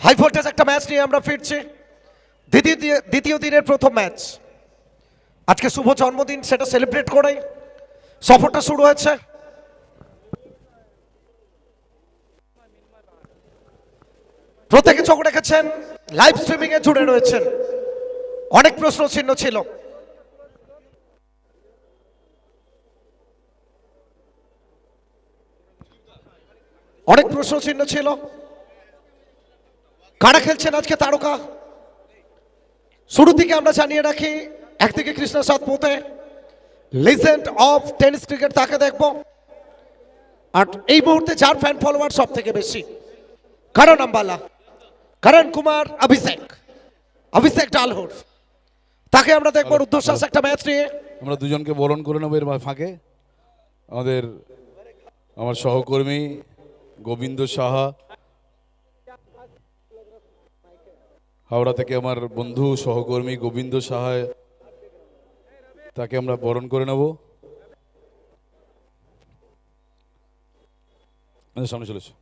High voltage একটা match নিয়ে আমরা ফিরছি। দ্বিতীয় দিনের প্রথম ম্যাচ। আজকে শুভ জন্মদিন, সেটা সেলিব্রেট করেই সফরটা শুরু হয়েছে। প্রত্যেকে চোখ রেখেছেন, লাইভ স্ট্রিমিং এ জুড়ে রয়েছেন। অনেক প্রশ্ন চিহ্ন ছিল। কারা খেলছেন আজকে তারকা? শুরু থেকে আমরা জানিয়ে রাখি, একদিকে Krishna Satpute legend of tennis cricket, তাকে দেখব। আর এই মুহূর্তে যার ফ্যান ফলোয়ার সব থেকে বেশি, কারণ আম্বালা, করণ কুমার, অভিষেক ডালহর, তাকে আমরা দেখবো রুদ্ধশ্বাস একটা ম্যাচ নিয়ে। আমরা দুজনকে বরণ করে নেবো এর ফাঁকে। আমার সহকর্মী গোবিন্দ সাহা, হাওড়া থেকে আমার বন্ধু সহকর্মী গোবিন্দ সাহা, তাকে আমরা বরণ করে নেব। সামনে চলেছে।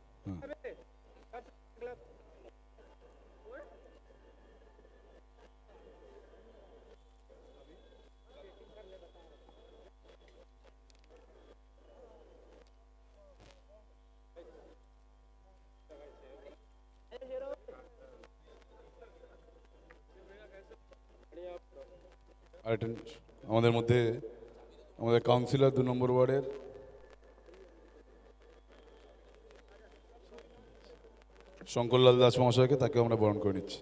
আমাদের মধ্যে আমাদের কাউন্সিলর 2 নম্বর ওয়ার্ডের শঙ্করলাল দাস মহাশয়কে, তাকে আমরা বরণ করে নিচ্ছি।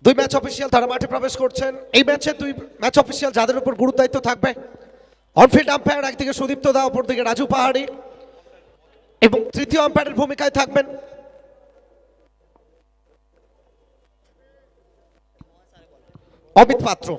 দুই ম্যাচ অফিসিয়াল তারা মাঠে প্রবেশ করছেন। এই ম্যাচে দুই ম্যাচ অফিসিয়াল যাদের উপর গুরুদায়িত্ব থাকবে, অনফিল্ড আম্পায়ার একদিকে সুদীপ্ত দা, অপরদিকে রাজু পাহাড়ি, এবং তৃতীয় আম্পায়ারের ভূমিকায় থাকবেন অমিত পাত্র।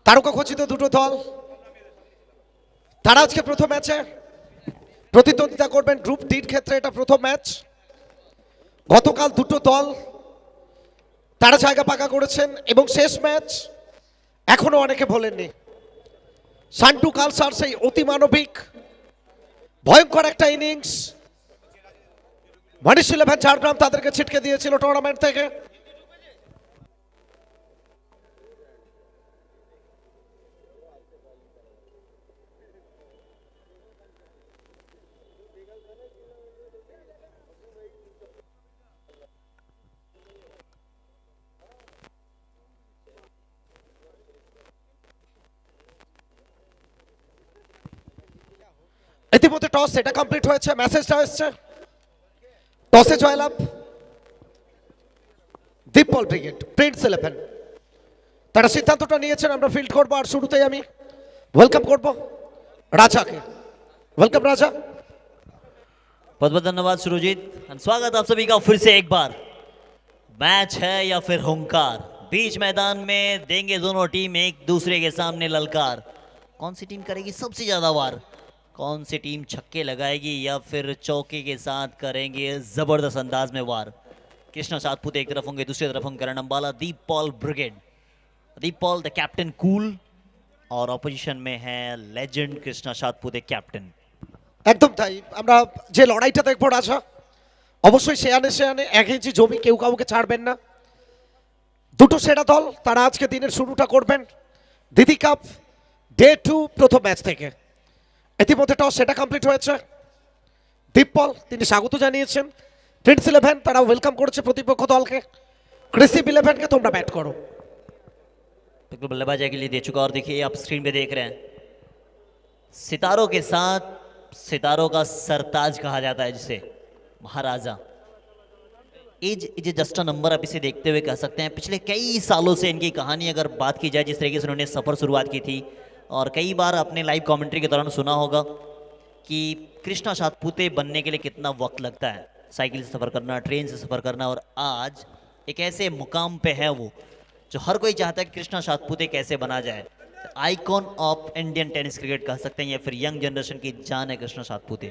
তারকা খচিত দুটো দল, তারা আজকে প্রথম ম্যাচে প্রতিদ্বন্দ্বিতা করবেন। গ্রুপ ডির ক্ষেত্রে এটা প্রথম ম্যাচ। গতকাল দুটো দল তারা জায়গা পাকা করেছেন, এবং শেষ ম্যাচ এখনো অনেকে ভোলেননি। সান্টু কালসার সেই অতিমানবিক ভয়ঙ্কর একটা ইনিংস, মনীষ 11 ঝাড়গ্রাম তাদেরকে ছিটকে দিয়েছিল টুর্নামেন্ট থেকে। ইতিমধ্যে টস সেটা কমপ্লিট হয়েছে, মেসেজটা এসছে টসে জয়লাভ দীপল ব্রিগেড, প্রিন্স 11 তারা সিদ্ধান্তটা নিয়েছেন আমরা ফিল্ড করবো। আর শুরুতেই আমি ওয়েলকাম করব राजा के। वेलकम राजा। बहुत बहुत धन्यवाद सुरजीत, स्वागत आप सभी का फिर से एक बार। मैच है या फिर हुंकार, बीच मैदान में देंगे दोनों टीम एक दूसरे के सामने ललकार। कौन सी टीम करेगी सबसे ज्यादा वार, कौन सी टीम छक्के लगाएगी या फिर चौके के साथ करेंगे जबरदस्त अंदाज में वार। कृष्णा सातपुत एक तरफ होंगे, दूसरी तरफ होंगे Karan Ambala, Deep Paul brigade. Deep Paul the captain cool, और অপোজিশন में है लेजेंड कृष्णा सातपुते कैप्टन। একদম তাই। আমরা যে লড়াইটা দেখবো রাজা, অবশ্যই শেয়ানে শেয়ানে 1 ইঞ্চি জমি কেউ কাউকে ছাড়বেন না। দুটো সেরা দল তারা আজকে দিনের শুরুটা করবেন দিদি কাপ ডে 2 প্রথম ম্যাচ থেকে। ইতিমধ্যে টস সেটা কমপ্লিট হয়েছে। দীপপল তিনি স্বাগত জানিয়েছেন প্রিন্স 11 তারা ওয়েলকাম করেছে প্রতিপক্ষ দলকে। ক্রিসি 11 কে তোমরা ব্যাট করো। बिल्कुल बल्लेबाजी के लिए दे चुका और देखिए आप स्क्रीन पे देख रहे हैं सितारों के साथ सितारों का सरताज कहा जाता है जिसे Maharaja. Age is just a number आप इसे देखते हुए कह सकते हैं पिछले कई सालों से इनकी कहानी अगर बात की जाए जिस तरीके से उन्होंने सफ़र शुरुआत की थी और कई बार अपने लाइव कमेंट्री के दौरान सुना होगा कि कृष्णा सातपुते बनने के लिए कितना वक्त लगता है, साइकिल से सफ़र करना, ट्रेन से सफ़र करना, और आज एक ऐसे मुकाम पे है वो जो हर कोई चाहता है कि कृष्णा सातपुते कैसे बना जाए। Icon of Indian tennis cricket कह सकते हैं या फिर यंग जनरेशन की जान है कृष्णा सातपुते।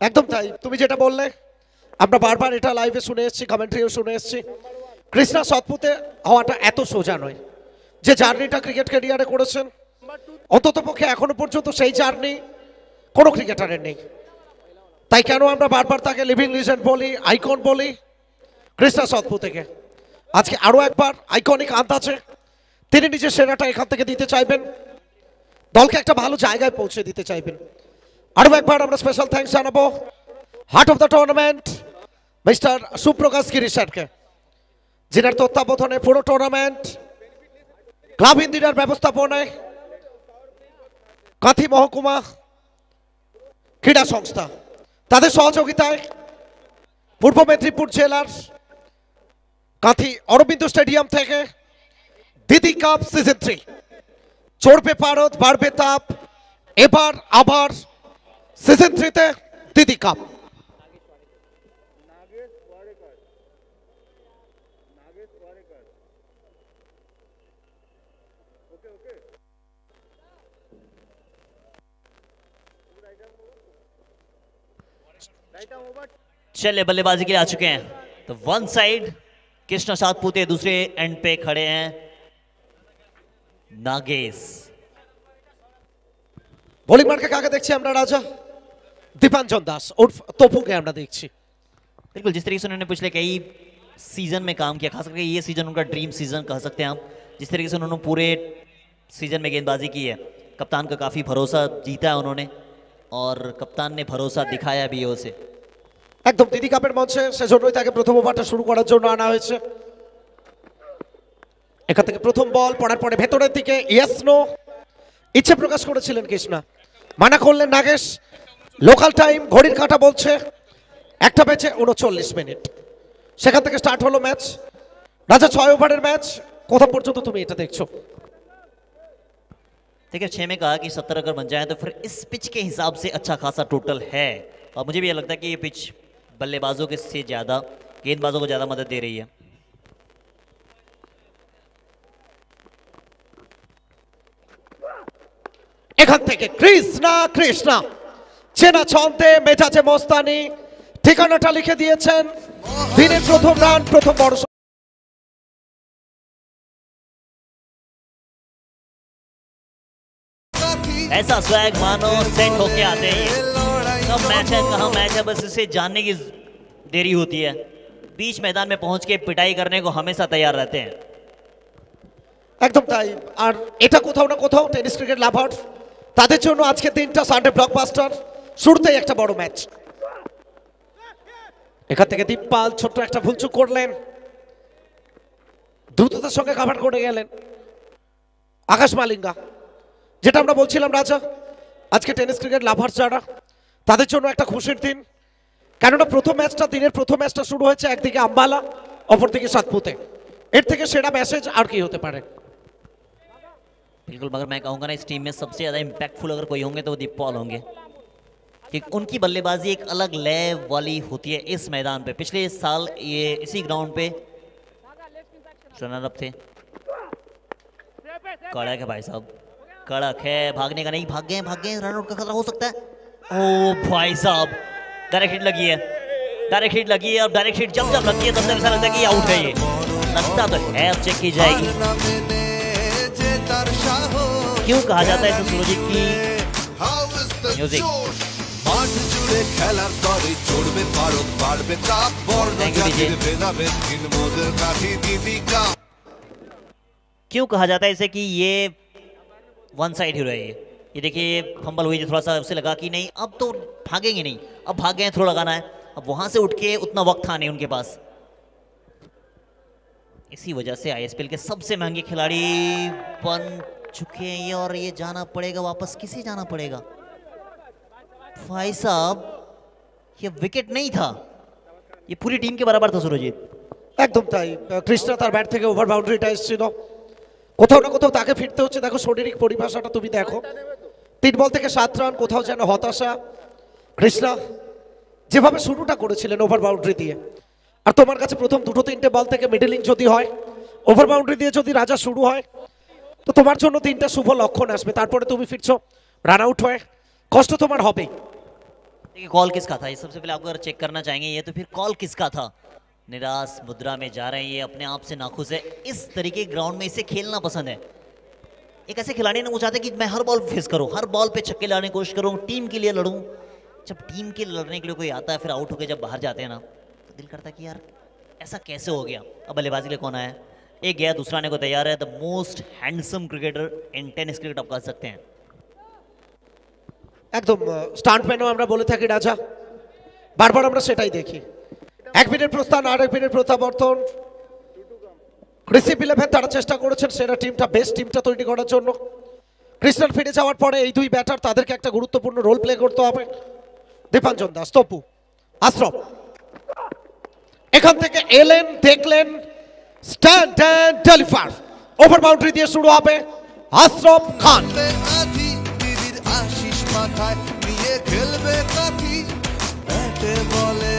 একদম তাই, তুমি যেটা বললে আমরা বারবার এটা লাইভে শুনে এসেছি, কমেন্ট্রিও শুনে এসেছি। কৃষ্ণা সাতপুতে হওয়াটা এত সোজা নয়। যে জার্নিটা ক্রিকেট ক্যারিয়ারে করেছেন অন্ততপক্ষে এখনো পর্যন্ত সেই জার্নি কোনো ক্রিকেটারের নেই। তাই কেন আমরা বারবার তাকে লিভিং লিজেন্ড বলি, আইকন বলি কৃষ্ণা সাতপুতেকে। আজকে আরও একবার আইকনিক আন্দাজে তিনি নিজের সেরাটা এখান থেকে দিতে চাইবেন, দলকে একটা ভালো জায়গায় পৌঁছে দিতে চাইবেন। আরও একবার আমরা স্পেশাল থ্যাঙ্কস জানাবো heart of the tournament mister Suprakash Giri স্যারকে, যিনার তত্ত্বাবধানে পুরো টুর্নামেন্ট ক্লাব ইন্দিরার ব্যবস্থাপনায় কাঁথি মহকুমা ক্রীড়া সংস্থা তাদের সহযোগিতায় পূর্ব মেদিনীপুর জেলার কাঁথি অরবিন্দ স্টেডিয়াম থেকে দিদি কাপ সিজন 3 চড়বে পারদ বাড়বে তাপ, এবার আবার সিজন 3-তে দিদি কাপ। चलिए बल्लेबाजी के लिए आ चुके हैं तो वन साइड कृष्णा सातपुते, दूसरे एंड पे खड़े हैं नागेश। বোলিং মার্কে কাকে দেখছি আমরা? রাজা দীপাঞ্জন দাস উর্ফ তপুকে আমরা দেখছি। बिल्कुल जिस तरीके से उन्होंने पिछले कई सीजन में काम किया, खास करके ये सीजन उनका ड्रीम सीजन कह सकते हैं हम। जिस तरीके से उन्होंने पूरे सीजन में गेंदबाजी की है, कप्तान का काफ़ी भरोसा जीता है उन्होंने और कप्तान ने भरोसा दिखाया भी है उसे। একদম দিদি কাপের মঞ্চে, সেজন্যই তাকে প্রথম ওভারটা শুরু করার জন্য আনা হয়েছে। এখান থেকে প্রথম বল পড়ার পরে ভেতরের দিকে ইয়েস নো ইচ্ছে প্রকাশ করেছিলেন কৃষ্ণা, মানা করলেন নাগেশ। লোকাল টাইম ঘড়ির কাঁটা বলছে 1টা বেজে 39 মিনিট। সেখান থেকে স্টার্ট হলো ম্যাচ। রাজা 6 ওভারের ম্যাচ, কোথা পর্যন্ত তুমি এটা দেখছো? देखिए 6 में कहा कि 70 अगर बन जाए तो फिर इस पिच के हिसाब से अच्छा खासा टोटल है और मुझे भी ये लगता है कि ये पिच बल्लेबाजों के से ज़्यादा गेंदबाजों को ज़्यादा मदद दे रही है। এখান থেকে কৃষ্ণা চেনা ছন্দে মেজাজে মস্তানি ঠিকানাটা লিখে দিয়েছেন। দিনের প্রথম রান, প্রথম বড় ऐसा स्वैग मानो सेट होके आते हैं ये। कब मैच है कहाँ मैच है बस इसे जानने की देरी होती है। बीच मैदान में पहुंच के पिटाई करने को हमेशा तैयार रहते हैं। একদম তাই। আর এটা কোথাও না কোথাও টেনিস ক্রিকেট লাভার তাদের জন্য আজকে দিনটা সানডে ব্লকবাস্টার, শুরুতেই একটা বড় ম্যাচ। এখান থেকে দীপপাল ছোট্ট একটা ভুলচুক করলেন, দ্রুততার সঙ্গে কাভার করে গেলেন আকাশ মালিঙ্গা। যেটা আমরা বলছিলাম রাজা, আজকে টেনিস ক্রিকেট লাভার যারা তাদের জন্য একটা খুশির দিন, কেননা দিনের প্রথম ম্যাচটা শুরু হয়েছে একদিকে আম্বালা অপরদিকে সাতপুতে। এর থেকে সেরা মেসেজ আর কি হতে পারে? बिल्कुल, मगर मैं कहूँगा ना इस टीम में सबसे ज़्यादा इम्पैक्टफुल अगर कोई होंगे तो वो दीपपाल होंगे, क्योंकि उनकी बल्लेबाजी एक अलग लय वाली होती है इस मैदान पे। पिछले साल ये इसी ग्राउंड पे रनर अप थे। कड़क है भाई साहब, कड़क है, भागने का नहीं, भाग गए, रन आउट का खतरा हो सकता है। ओ भाई साहब, डायरेक्ट हिट लगी है और डायरेक्ट हिट जब लगती है तब तक ऐसा लगता है कि आउट है। ये लगता तो है, अब चेक की जाएगी। क्यों कहा जाता है इसे सूरज की म्यूजिक? क्यों कहा जाता है इसे कि ये वन साइड हीरो है? ये देखिए फंबल हुई, थोड़ा सा उसे लगा कि नहीं अब तो भागेंगे नहीं, अब भाग गए, थ्रो लगाना है। अब वहां से उठ के उतना वक्त था नहीं उनके पास। इसी वजह से आईएसपीएल के सबसे महंगे खिलाड़ी बन चुके हैं ये, और ये जाना पड़ेगा वापस। किसे जाना पड़ेगा भाई साहब? ये विकेट नहीं था, ये पूरी टीम के बराबर था सुरजीत। একদম তাই। কৃষ্ণা তার ব্যাট থেকে ওভার বাউন্ডারিটা এসেছিল, কোথাও না কোথাও তাকে ফিরতে হচ্ছে। দেখো শারীরিক পরিভাষাটা তুমি দেখো, 3 বল থেকে 7 রান, কোথাও যেন হতাশা। কৃষ্ণা যেভাবে শুরুটা করেছিলেন ওভার বাউন্ডারি দিয়ে, আর তোমার কাছে প্রথম 2-3টে বল থেকে মিডলিং যদি হয়, ওভার বাউন্ডারি দিয়ে যদি রাজা শুরু হয়, তো তোমার জন্য 3টা শুভ লক্ষণ আসবে। তারপরে তুমি ফিরছো রান आउट হয়ে, কষ্ট তোমার হবেই। देखिए कॉल किसका था ये सबसे पहले आपको अगर चेक करना चाहेंगे ये, तो फिर कॉल किसका था? निराश मुद्रा में जा रहे हैं, ये अपने आप से नाखुश है। इस तरीके ग्राउंड में इसे खेलना पसंद है। एक ऐसे खिलाड़ी ने वो चाहते कि मैं हर बॉल फेस करूं, हर बॉल पे छक्के लाने की कोशिश करूं, टीम के लिए लड़ूं। जब टीम के लिए लड़ने के लिए कोई आता है, फिर आउट होकर जब बाहर जाते हैं ना, तो दिल करता है कि यार ऐसा कैसे हो गया। अब बल्लेबाजी के लिए कौन आया? एक गया, दूसरा आने को तैयार है। The most handsome cricketer in tennis cricket आप कह सकते हैं। একদম স্টান্টম্যানও আমরা বলে থাকি রাজা, বারবার আমরা সেটাই দেখি। 1 মিনিট প্রস্থান আর 1 মিনিট প্রত্যাবর্তন। রিসিভ 11 তারা চেষ্টা করেছেন সেরা টিমটা, বেস্ট টিমটা তৈরি করার জন্য। কৃষ্ণার ফিরে যাওয়ার পরে এই দুই ব্যাটার, তাদেরকে একটা গুরুত্বপূর্ণ রোল প্লে করতে হবে। দীপাঞ্জন দাস, তপু, আশ্রম এখান থেকে এলেন, দেখলেন stand and deliver. Over boundary দিয়ে শুরু হবে আশ্রম খান। মাথায় নিয়ে খেলবে কাঠি, ব্যাটে বলে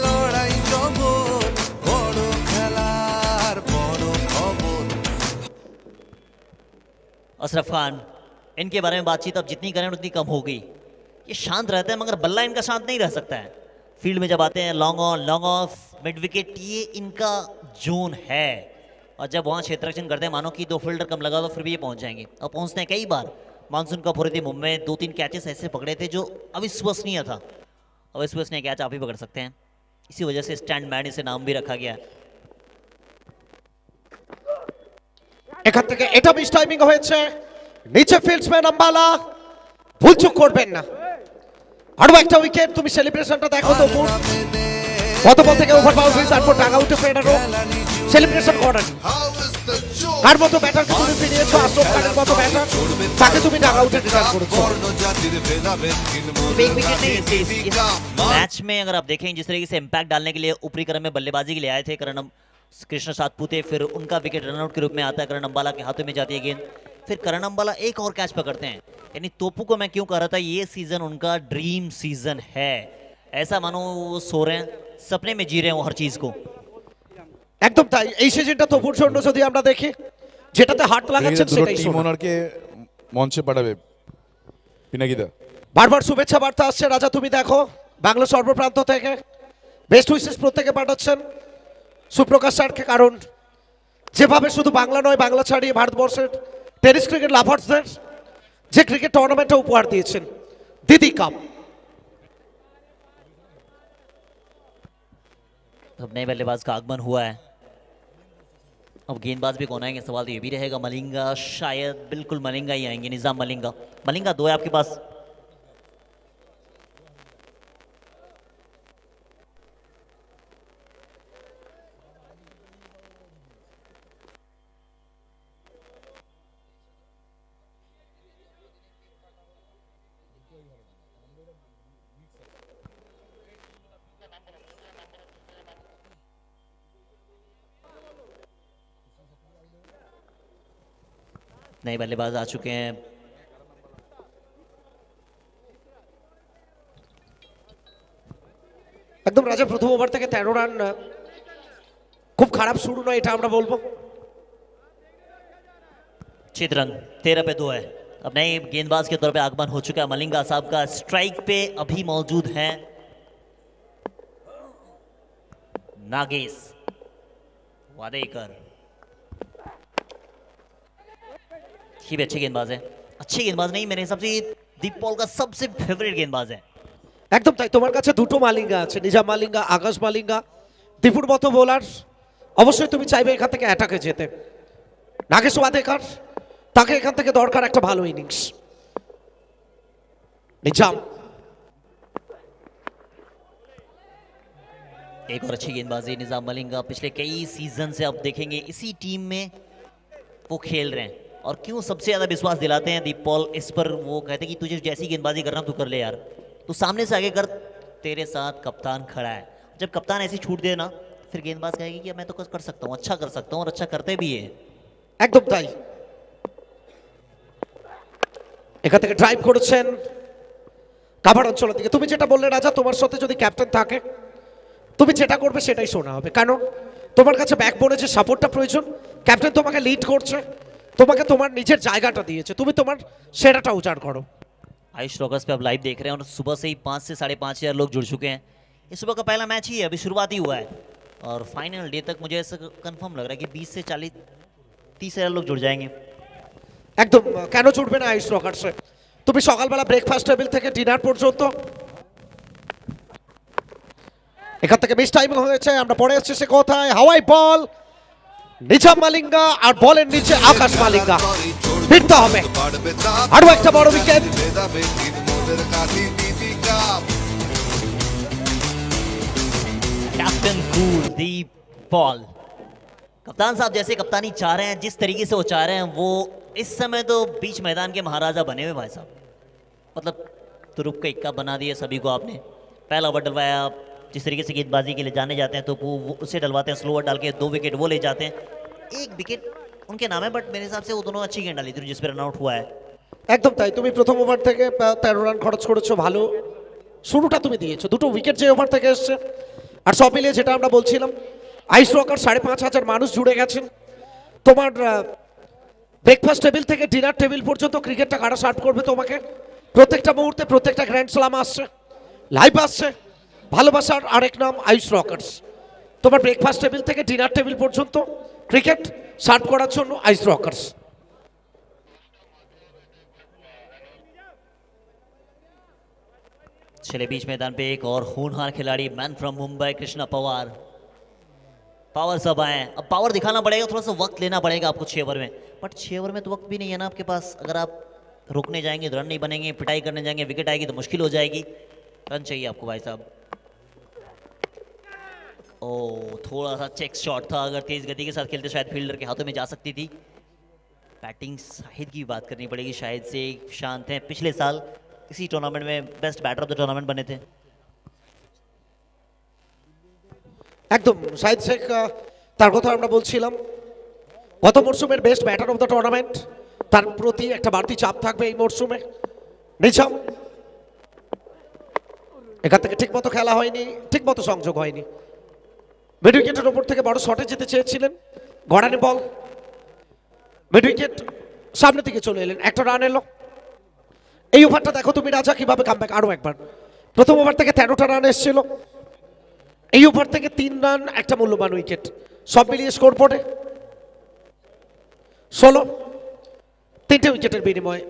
লড়াই জগৎ, বড় খেলার বড় খবর। अशरफ खान, इनके बारे में बातचीत अब जितनी करें उतनी कम होगी। ये शांत रहते हैं, मगर बल्ला इनका शांत नहीं रह सकता है। फील्ड में जब आते हैं long on long off mid wicket, ये इनका जोन है। और जब वहाँ क्षेत्ररक्षण करते हैं, मानो कि 2 फील्डर कम लगा तो फिर भी ये पहुँच जाएंगे। और पहुँचते हैं कई बार। मानसून कप हो रही थी मुंबई में, 2-3 कैचेस ऐसे पकड़े थे जो अविश्वसनीय था। अविश्वसनीय कैच आप ही पकड़ सकते हैं, इसी वजह से स्टैंड मैन इसे नाम भी रखा गया है। এখান থেকে এটা মিস টাইমিং হয়েছে, নিচে ফিল্ডসম্যান আম্বালা, ভুলচুক করবেন না। আরো একটা উইকেট, তুমি সেলিব্রেশনটা দেখো তো। কত বল থেকে ওভার বাউন্ডারি, তারপর ডাগ আউটে ফেরানো, সেলিব্রেশন করেন। কার মতো ব্যাটারকে তুমি ফিরিয়েছো? আশরফ খানের মতো ব্যাটার, তাকে তুমি ডাগ আউটে রিটার্ন করেছো। एक विकेट नहीं, इस मैच में अगर आप देखें जिस तरीके से इम्पैक्ट डालने के लिए ऊपरी क्रम में बल्लेबाजी के लिए आए थे कृष्ण सातपुते, फिर उनका विकेट रनआउट के रूप में आता है। करण अम्बाला के हाथों में जाती है गेंद, फिर करण अम्बाला एक और कैच पकड़ते हैं। यानी तोपू को मैं क्यों कह रहा था, ये सीजन उनका ड्रीम सीजन है। ऐसा मानो वो सो रहे हैं, सपने में जी रहे हैं वो हर चीज को। একদম তাই। এই সিজনটা তপুর জন্য যদি আমরা দেখি, যেটাতে হাত লাগাচ্ছেন সেটাই টিম শোনা। ওনারকে মঞ্চে পাঠাবে পিনাকিদা। বারবার শুভেচ্ছা বার্তা আসছে রাজা, তুমি দেখো বাংলা সর্বপ্রান্ত থেকে বেস্ট উইশেস প্রত্যেকে পাঠাচ্ছেন সুপ্রকাশ স্যারকে। কারণ যেভাবে শুধু বাংলা নয়, বাংলা ছাড়িয়ে ভারতবর্ষের টেনিস ক্রিকেট লাভার্সদের যে ক্রিকেট টুর্নামেন্টটা উপহার দিয়েছেন, দিদি কাপ। अब नए बल्लेबाज का आगमन हुआ है। अब गेंदबाज भी कौन आएंगे, सवाल तो ये भी रहेगा। मलिंगा, शायद बिल्कुल मलिंगा ही आएंगे, निजाम मलिंगा। मलिंगा 2 है आपके पास। नए बल्लेबाज आ चुके हैं। একদম রাজা প্রথম ওভার থেকে 13 রান, খুব খারাপ শুরু নয় এটা আমরা বলবো। चित्रंग 13 पे 2 है। अब नए गेंदबाज के तौर पे आगमन हो चुका है मलिंगा साहब का। स्ट्राइक पे अभी मौजूद हैं नागेश वाडेकर। ये भी अच्छे गेंदबाज है। अच्छे गेंदबाज नहीं, मेरे हिसाब से दीप पॉल का सबसे फेवरेट गेंदबाज है। একদম তাই। তোমার কাছে দুটো মালিঙ্গা আছে, নিজাম মালিঙ্গা, আকাশ মালিঙ্গা, দীপুর মতো বোলার। অবশ্যই তুমি চাইবে এখান থেকে অ্যাটাকে যেতে। নাগেশ ওয়াদেকার, তাকে এখান থেকে দরকার একটা ভালো ইনিংস। নিজাম एक और अच्छी गेंदबाजी निजाम मलिंगा, पिछले कई सीजन से आप देखेंगे इसी टीम में वो खेल रहे हैं और क्यों सबसे ज्यादा विश्वास दिलाते हैं दीप पॉल इस पर। वो कहते हैं कि तुझे जैसी गेंदबाजी करना तू कर ले यार, तू सामने से आगे कर, तेरे साथ कप्तान खड़ा है। जब कप्तान ऐसी छूट दे ना, फिर गेंदबाज कहेगी कि मैं तो कर सकता हूँ, अच्छा कर सकता हूँ, और अच्छा करते भी है। একদম তাই। এখান থেকে ড্রাইভ করেছেন কাভার অঞ্চলের দিকে। তুমি যেটা বললে রাজা, তোমার সাথে যদি ক্যাপ্টেন থাকে তুমি যেটা করবে সেটাই শোনা হবে, কারণ তোমার কাছে ব্যাকবোনে যে সাপোর্টটা প্রয়োজন, ক্যাপ্টেন তোমাকে লিড করছে, তোমাকে তোমার নিজের জায়গাটা দিয়েছে, তুমি তোমার সেরাটা উজাড় করো। आयुष रॉकर्स पे आप लाइव देख रहे हैं और सुबह से ही 5 से 5.5 हज़ार लोग जुड़ चुके हैं। इस सुबह का पहला मैच ही है, अभी शुरुआत ही हुआ है और फाइनल डे तक मुझे ऐसा कंफर्म लग रहा है कि 20 से 30 हज़ार लोग जुड़ जाएंगे। একদম কেন জুড়বে না আইস রকার্সে। তুমি সকালবেলা ব্রেকফাস্ট টেবিল থেকে ডিনার পর্যন্ত এখান থেকে মিস টাইমিং হয়েছে। আমরা পরে আসছি সে কোথায়, হাওয়াই বল, নিজাম মালিঙ্গা আর বলের নিচে আকাশ মালিঙ্গা, ফিরতে হবে। আরো একটা বড় উইকেট। कैप्टन कूल दीप पॉल, कप्तान साहब जैसे कप्तानी चाह रहे हैं, जिस तरीके से वो चाह रहे हैं, वो इस समय तो बीच मैदान के महाराजा बने हुए भाई साहब। मतलब तुरुप का इक्का बना दिया सभी को आपने। पहला ओवर डलवाया, जिस तरीके से गेंदबाजी के लिए जाने जाते हैं तो वो उसे डलवाते हैं, स्लो ओवर डाल के 2 विकेट वो ले जाते हैं। 1 विकेट उनके नाम है, बट मेरे हिसाब से वो दोनों अच्छी गेंद डाली थी जिस पर रन आउट हुआ है। একদম তাই। তুমি প্রথম ওভার থেকে 13 রান খরচ করেছো, ভালো শুরুটা তুমি দিয়েছো, দুটো উইকেট যে ওভার থেকে এসছে। আর সব মিলিয়ে যেটা আমরা বলছিলাম, আইস রকার 5,500 মানুষ জুড়ে গেছেন। তোমার ব্রেকফাস্ট টেবিল থেকে ডিনার টেবিল পর্যন্ত ক্রিকেটটা কারা সার্ভ করবে তোমাকে। প্রত্যেকটা মুহূর্তে প্রত্যেকটা গ্র্যান্ড স্লাম আসছে, লাইভ আসছে। ভালোবাসার আরেক নাম আইস রকার্স। তোমার ব্রেকফাস্ট টেবিল থেকে ডিনার টেবিল পর্যন্ত ক্রিকেট সার্ভ করার জন্য আইস রকার্স। चले बीच मैदान पे एक और होनहार खिलाड़ी, man from Mumbai, Krishna Pawar. Power सब आए हैं, अब पावर दिखाना पड़ेगा, थोड़ा सा वक्त लेना पड़ेगा आपको 6 ओवर में। बट 6 ओवर में तो वक्त भी नहीं है ना आपके पास। अगर आप रुकने जाएंगे तो रन नहीं बनेंगे, पिटाई करने जाएंगे विकेट आएगी तो मुश्किल हो जाएगी। रन चाहिए आपको भाई साहब। ओ थोड़ा सा चेक शॉट था, अगर तेज गति के साथ खेलते शायद फील्डर के हाथों में जा सकती थी। बैटिंग शाहिद की बात करनी पड़ेगी, शाहिद से शांत हैं, पिछले साल इसी टूर्नामेंट में best batter of the tournament बने थे। একদম শাহিদ শেখ, তার কথা আমরা বলছিলাম, গত মরশুমের best batter of the tournament, তার প্রতি একটা বাড়তি চাপ থাকবে এই মরশুমে। নিজাম এখান থেকে ঠিকমতো খেলা হয়নি, ঠিকমতো সংযোগ হয়নি। মিড উইকেটের ওপর থেকে বড় শটে যেতে চেয়েছিলেন, গড়ানি বল, মিড উইকেট সামনের দিকে চলে এলেন, একটা রান এলো। এই ওভারটা দেখো তুমি রাজা কিভাবে কামব্যাক। আরো একবার, প্রথম ওভার থেকে 13টা রান এসেছিল, এই ওভার থেকে 3 রান, একটা মূল্যবান উইকেট, সব মিলিয়ে স্কোর বোর্ডে 16, 3টে উইকেটের বিনিময়ে।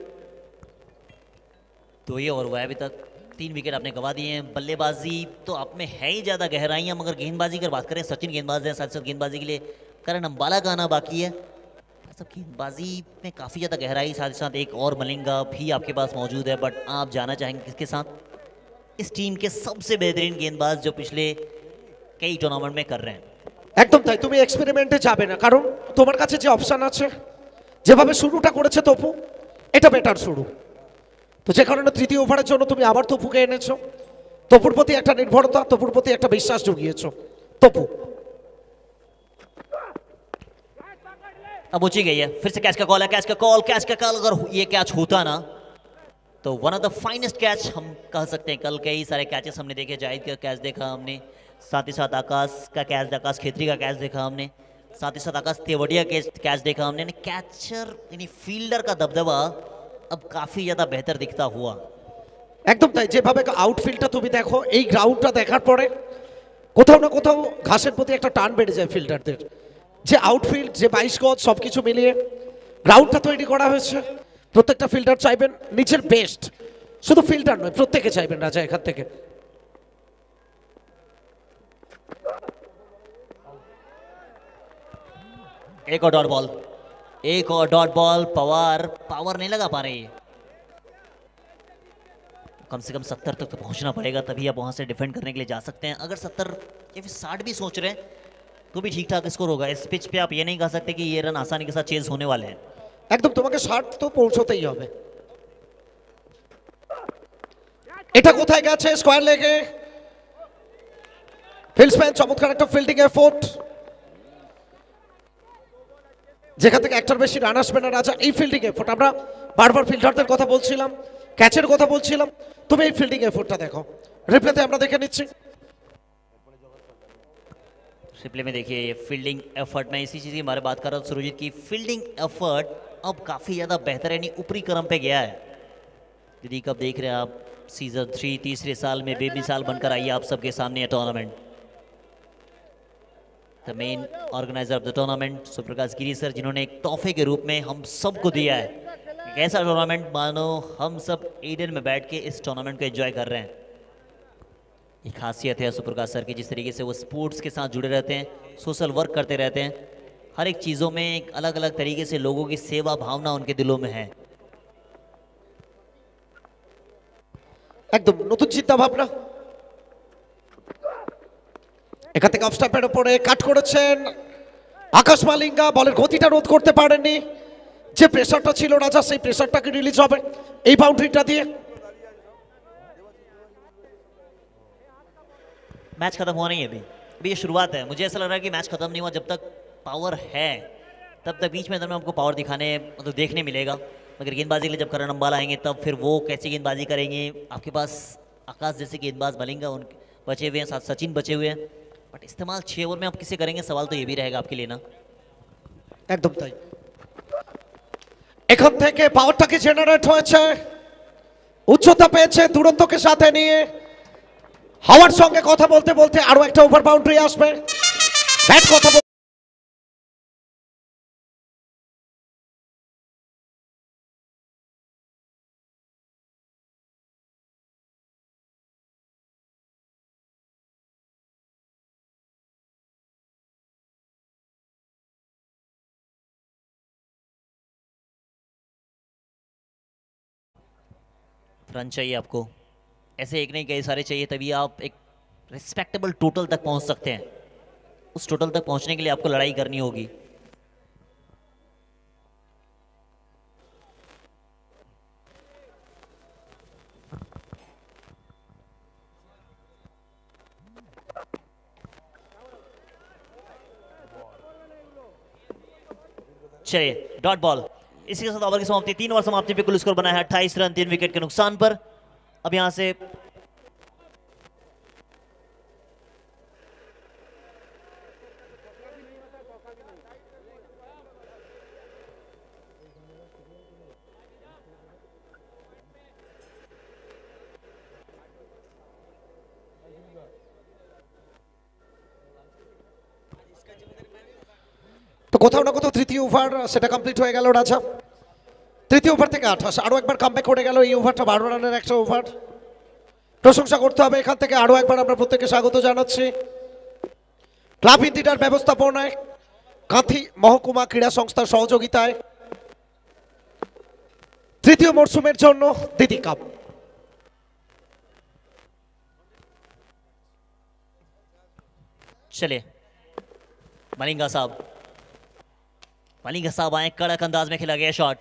तो ये ओवर हुआ है अभी तक, 3 विकेट आपने गवा दिए हैं। बल्लेबाजी तो आप में है ही ज़्यादा गहराइयाँ, मगर गेंदबाजी की बात करें, सचिन गेंदबाज हैं, साथ साथ गेंदबाजी के लिए करण अंबाला का आना बाकी है। सब गेंदबाजी में काफ़ी ज़्यादा गहराई, साथ ही साथ एक और मलिंगा भी आपके पास मौजूद है। बट आप जाना चाहेंगे किसके साथ? इस टीम के सबसे बेहतरीन गेंदबाज जो पिछले कई टूर्नामेंट में कर रहे हैं। একদম তাই। তুমি এক্সপেরিমেন্টে যাবে না, কারণ তোমার কাছে যে অপশন আছে, যেভাবে শুরুটা করেছে তপু, এটা বেটার শুরু। তো যে কারণে তৃতীয় ওভারের জন্য তুমি আবার তপুকে এনেছো। তপুর প্রতি একটা নির্ভরতা, তপুর প্রতি একটা বিশ্বাস জুগিয়েছো। তপু अब ऊंची गई है, फिर से कैच का कॉल है, कैच का कॉल, कैच का कॉल। अगर ये कैच होता ना तो one of the finest catch हम कह सकते हैं। कल कई सारे कैचेस हमने देखे, जाहिद का कैच देखा हमने, साथ ही साथ आकाश का कैच, आकाश खेत्री का कैच देखा हमने, साथ ही साथ आकाश तेवड़िया के कैच देखा हमने। कैचर यानी फील्डर का दबदबा अब काफ़ी ज़्यादा बेहतर दिखता हुआ। একদম তাই। যেভাবে আউটফিল্ডটা তুমি দেখো, এই গ্রাউন্ডটা দেখার পরে কোথাও না কোথাও ঘাসের প্রতি একটা টান বেড়ে যায় ফিল্ডারদের। যে আউটফিল্ড, যে 22 গজ, সব কিছু মিলিয়ে গ্রাউন্ডটা তৈরি করা হয়েছে। প্রত্যেকটা ফিল্ডার চাইবেন নিজের বেস্ট, শুধু ফিল্ডার নয়, প্রত্যেকে চাইবেন রাজা এখান থেকে। एक और डॉट बॉल, एक और डॉट बॉल। पवार नहीं लगा पा रही है। कम से कम 70 तक तो पहुंचना पड़ेगा, तभी आप वहां से डिफेंड करने के लिए जा सकते हैं। अगर 70 या फिर 60 भी सोच रहे हैं तो भी ठीक ठाक स्कोर होगा। इस पिच पे आप ये नहीं कह सकते कि ये रन आसानी के साथ चेज होने वाले हैं। একদম তোমাকে 60 তো পৌঁছতেই হবে। এটা কোথায় গেছে স্কয়ার লেগে, ফিল্ডসম্যান চমৎকার একটা ফিল্ডিং এফোর্ট, যেখান থেকে একটার বেশি রান আসবে না রাজা। এই ফিল্ডিং এফোর্ট, আমরা বারবার ফিল্ডারদের কথা বলছিলাম, ক্যাচের কথা বলছিলাম, তুমি এই ফিল্ডিং এফোর্টটা দেখো, রিপ্লেতে আমরা দেখে নিচ্ছি। रिप्ले में देखिए ये फील्डिंग एफर्ट, मैं इसी चीज़ की बारे बात कर रहा हूँ सुरजीत की। फील्डिंग एफर्ट अब काफ़ी ज़्यादा बेहतर यानी ऊपरी क्रम पे गया है। यदि कब देख रहे हैं आप, सीजन 3 तीसरे साल में बेमिसाल बनकर आई है आप सबके सामने ये tournament. The main organiser of the tournament Suprakash Giri sir, जिन्होंने एक तोहफे के रूप में हम सबको दिया है एक ऐसा टूर्नामेंट मानो हम सब ईडन में बैठ के इस टूर्नामेंट को एंजॉय कर रहे हैं। ये खासियत है सुप्रकाश सर की, जिस तरीके से वो स्पोर्ट्स के साथ जुड़े रहते हैं, सोशल वर्क करते रहते हैं, हर एक चीज़ों में एक अलग अलग तरीके से लोगों की सेवा भावना उनके दिलों में है। একদম নতুন চিন্তা ভাবনা। এখান থেকে অফ স্টাম্পের উপরে কাট করেছেন আকাশ মালিঙ্গা, বলের গতিটা রোধ করতে পারেননি, যে প্রেসারটা ছিল রাজা সেই প্রেসারটাকে রিলিজ হবে এই বাউন্ডারিটা দিয়ে। मैच खत्म हुआ नहीं है अभी ये शुरुआत है। मुझे ऐसा लग रहा है कि मैच खत्म नहीं हुआ, जब तक पावर है तब तक बीच मैदान में आपको पावर दिखाने मतलब देखने मिलेगा, मगर गेंदबाजी के लिए जब करण अंबाल आएंगे तब फिर वो कैसी गेंदबाजी करेंगे। आपके पास आकाश जैसे गेंदबाज मलिंगा उनके बचे हुए हैं, साथ सचिन बचे हुए हैं, बट इस्तेमाल 6 ओवर में आप किसे करेंगे, सवाल तो ये भी रहेगा आपके लिए ना। একদম তাই। এখান থেকে পাওয়ারটাকে জেনারেট হয়েছে, উচ্চতা পেয়েছে, দূরত্বকে সাথে নিয়ে হাওয়ার সঙ্গে কথা বলতে বলতে আরো একটা ওভার বাউন্ডারি আসবে। ব্যাট কথা रन चाहिए आपको, ऐसे एक नहीं कई सारे चाहिए, तभी आप एक रिस्पेक्टेबल टोटल तक पहुंच सकते हैं। उस टोटल तक पहुंचने के लिए आपको लड़ाई करनी होगी। चलिए डॉट बॉल, इसी के साथ ओवर की समाप्ति। 3 ओवर समाप्ति पे कुल स्कोर बना है 28 रन 3 विकेट के नुकसान पर। अब यहां से তো কোথাও না কোথাও তৃতীয় ওভার সেটা কমপ্লিট হয়ে গেল রাজা। তৃতীয় ওভার থেকে 28, আরো একবার কামব্যাক করে গেল এই ওভারটা। 12 রানের একটা ওভার, প্রশংসা করতে হবে এখান থেকে। আরো একবার আমরা প্রত্যেককে স্বাগত জানাচ্ছি ক্লাব ইন্ডিটার ব্যবস্থাপনায়, কাঁথি মহকুমা ক্রীড়া সংস্থার সহযোগিতায় তৃতীয় মরশুমের জন্য দিদি কাপ। चलिए मलिंगा साहब आए, कड़क अंदाज में खेला गया शॉट,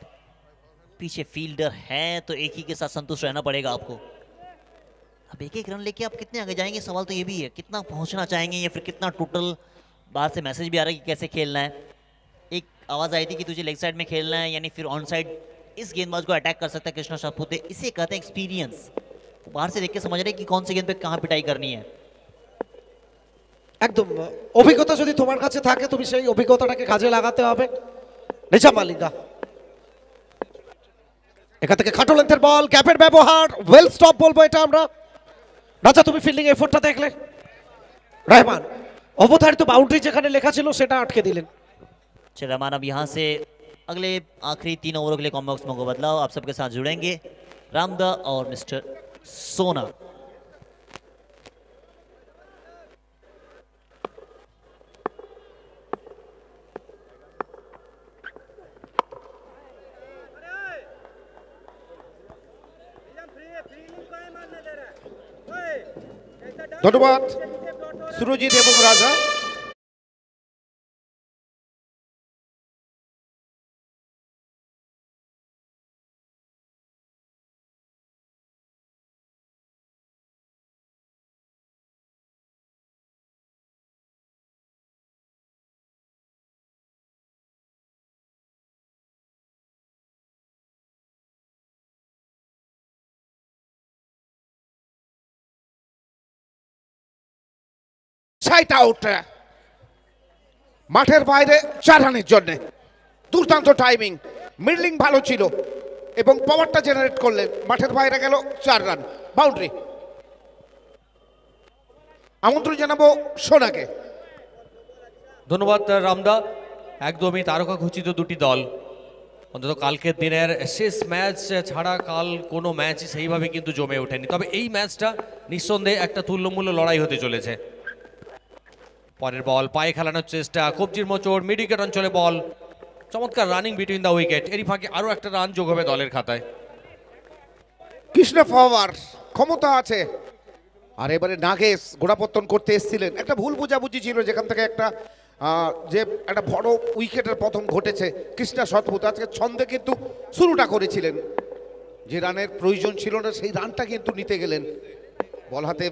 पीछे फील्डर है तो एक ही के साथ संतुष्ट रहना पड़ेगा आपको। अब एक एक रन लेके आप कितने आगे जाएंगे, सवाल तो ये भी है कितना पहुंचना चाहेंगे, या फिर कितना टोटल। बाहर से मैसेज भी आ रहा है कि कैसे खेलना है। एक आवाज़ आई थी कि तुझे लेग साइड में खेलना है, यानी फिर ऑन साइड इस गेंदबाज को अटैक कर सकता है कृष्णा सातपुते। इसे कहते हैं एक्सपीरियंस। बाहर से देख के समझ रहे हैं कि कौन सी गेंद पे कहाँ पिटाई करनी है। একদম অভিজ্ঞতা যদি তোমার কাছে থাকে তুমি সেই অভিজ্ঞতাটাকে কাজে লাগাতে হবে। নিজাম মালিঙ্গা এখান থেকে খাটো লেন্থের বল, গ্যাপের ব্যবহার, ওয়েল স্টপ বলবো এটা আমরা। রাজা তুমি ফিল্ডিং এফোর্টটা দেখলে, রহমান অবধারিত বাউন্ডারি যেখানে লেখা ছিল সেটা আটকে দিলেন। चलिए रहमान अब यहाँ से अगले आखिरी 3 ओवरों के लिए कॉम्बॉक्स में को बदलाव आप सबके साथ जुड़ेंगे रामदा और मिस्टर सोना। ধন্যবাদ সুরজিৎ এবং রাজা। সাইট আউট মাঠের বাইরে 4 রানের জন্য দুর্দান্ত টাইমিং, মিডলিং ভালো ছিল এবং পাওয়ারটা জেনারেট করলেন। মাঠের বাইরে গেল 4 রান, বাউন্ডারি। আমন্ত্রণ জানাবো সোনাকে। ধন্যবাদ রামদা। একদমই তারকা খচিত দুটি দল, অন্তত কালকের দিনের শেষ ম্যাচ ছাড়া কাল কোনো ম্যাচ সেইভাবে কিন্তু জমে ওঠেনি, তবে এই ম্যাচটা নিঃসন্দেহে একটা তুল্যমূল্য লড়াই হতে চলেছে। পরের বল পায়ে খেলানোর চেষ্টা, কবজির মোচড়, মিড উইকেট অঞ্চলে বল, চমৎকার রানিং বিটুইন দ্য উইকেট। এরই ফাঁকে আরও একটা রান যোগ হবে দলের খাতায়। কৃষ্ণ পাওয়ার ক্ষমতা আছে, আর এবারে নাগেশ গোড়াপত্তন করতে এসেছিলেন। একটা ভুল বোঝাবুঝি ছিল যেখান থেকে একটা যে একটা বড় উইকেটের পতন ঘটেছে। কৃষ্ণা শতপুত আজকে ছন্দে কিন্তু শুরুটা করেছিলেন, যে রানের প্রয়োজন ছিল না সেই রানটা কিন্তু নিতে গেলেন। বল হাতে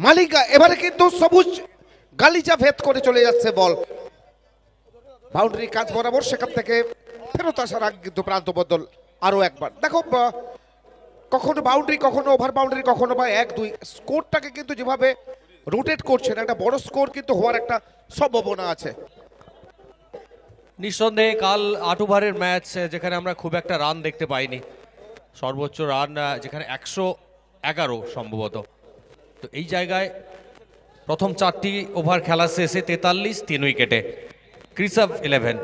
মালিকা, এবারে কিন্তু সবুজ গালিচা ভেদ করে চলে যাচ্ছে বল বাউন্ডারি কাজ বরাবর। সেখান থেকে ফেরত আসার আগে কিন্তু প্রান্ত বদল আরো একবার। দেখো কখনো বাউন্ডারি, কখনো ওভার বাউন্ডারি, কখনো বা 1-2 স্কোরটাকে কিন্তু যেভাবে রোটেট করছেন, একটা বড় স্কোর কিন্তু হওয়ার একটা সম্ভাবনা আছে। নিঃসন্দেহে কাল 8 ওভারের ম্যাচ, যেখানে আমরা খুব একটা রান দেখতে পাইনি। সর্বোচ্চ রান যেখানে 111 সম্ভবত। তো এই জায়গায় প্রথম 4টি ওভার খেলা শেষে 43 3 উইকেটে। ক্রিস অফ 11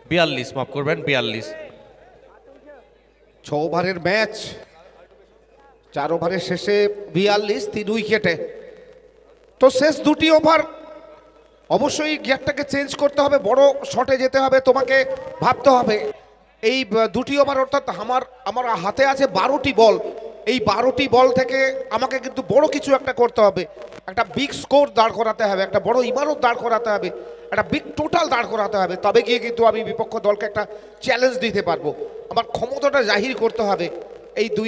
42, মাফ করবেন 42। 6 ওভারের ম্যাচ, 4 ওভারের শেষে 42 3 উইকেটে। তো শেষ 2টি ওভার অবশ্যই গিয়ারটাকে চেঞ্জ করতে হবে, বড় শটে যেতে হবে, তোমাকে ভাবতে হবে। এই 2টি ওভার অর্থাৎ আমার হাতে আছে 12টি বল, এই 12টি বল থেকে আমাকে কিন্তু বড় কিছু একটা করতে হবে। একটা বিগ স্কোর দাঁড় করাতে হবে, একটা বড় ইমারত দাঁড় করাতে হবে, একটা বিগ টোটাল দাঁড় করাতে হবে, তবে গিয়ে কিন্তু আমি বিপক্ষ দলকে একটা চ্যালেঞ্জ দিতে পারবো। আমার ক্ষমতাটা জাহির করতে হবে এই 2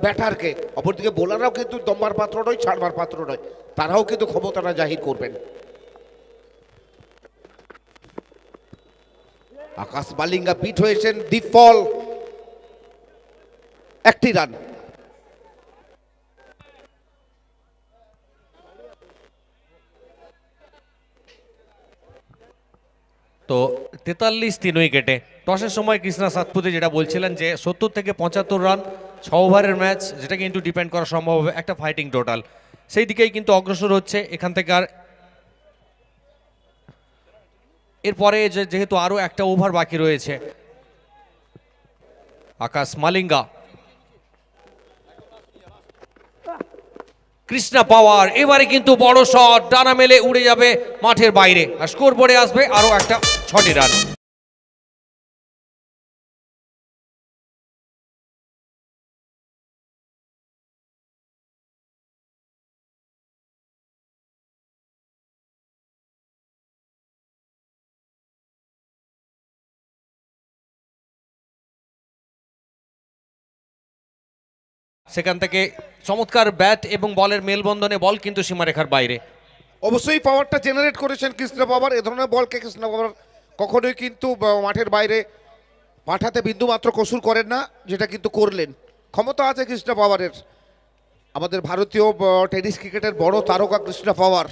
ব্যাটারকে। অপরদিকে বোলাররাও কিন্তু দমবার পাত্র নয়, ছাড়বার পাত্র নয়, তারাও কিন্তু ক্ষমতাটা জাহির করবেন। আকাশ মালিঙ্গা বিট হয়েছেন, ডিপ বল, 1টি রান। তো 43 3 উইকেটে। টসের সময় কৃষ্ণা সাতপুতে যেটা বলছিলেন যে 70 থেকে 75 রান 6 ওভারের ম্যাচ, যেটা কিন্তু ডিপেন্ড করা সম্ভব হবে একটা ফাইটিং টোটাল, সেই দিকেই কিন্তু অগ্রসর হচ্ছে এখান থেকে। আর এরপরে যেহেতু আরও একটা ওভার বাকি রয়েছে, আকাশ মালিঙ্গা, কৃষ্ণা পাওয়ার, এবারে কিন্তু বড় শট, ডানা মেলে উড়ে যাবে মাঠের বাইরে, আর স্কোর বোর্ডে আসবে আরো একটা 6টি রান। সেখান থেকে চমৎকার ব্যাট এবং বলের মেলবন্ধনে বল কিন্তু সীমারেখার বাইরে। অবশ্যই পাওয়ারটা জেনারেট করেছেন কৃষ্ণ পাওয়ার। এ ধরনের বলকে কৃষ্ণ পাওয়ার কখনোই কিন্তু মাঠের বাইরে পাঠাতে বিন্দু মাত্র কসুর করেন না, যেটা কিন্তু করলেন। ক্ষমতা আছে কৃষ্ণ পাওয়ারের, আমাদের ভারতীয় টেনিস ক্রিকেটের বড় তারকা কৃষ্ণ পাওয়ার।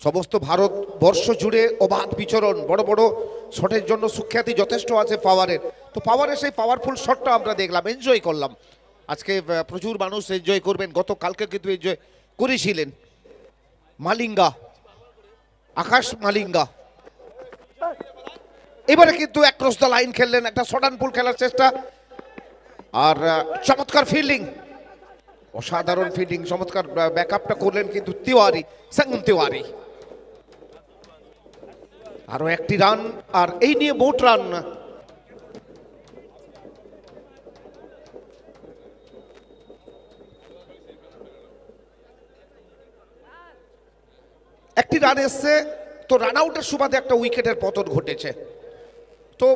সমস্ত ভারতবর্ষ জুড়ে অবাধ বিচরণ, বড় বড় শটের জন্য সুখ্যাতি যথেষ্ট আছে পাওয়ারের। তো পাওয়ারের সেই পাওয়ারফুল শটটা আমরা দেখলাম, এনজয় করলাম। আজকে প্রচুর মানুষ এনজয় করবেন, গতকালকে কিন্তু এনজয় করেছিলেন। মালিঙ্গা, আকাশ মালিঙ্গা এবারে কিন্তু অ্যাক্রস দ্য লাইন খেললেন, একটা শর্ট পুল খেলার চেষ্টা, আর চমৎকার ফিল্ডিং, অসাধারণ ফিল্ডিং, চমৎকার ব্যাকআপটা করলেন কিন্তু তিওয়ারি, সঙ্গম তিওয়ারি। আরো 1টি রান, আর এই নিয়ে মোট রান একটি রান এসছে, তো রান আউটের সুবাদে একটা উইকেটের পতন ঘটেছে। তো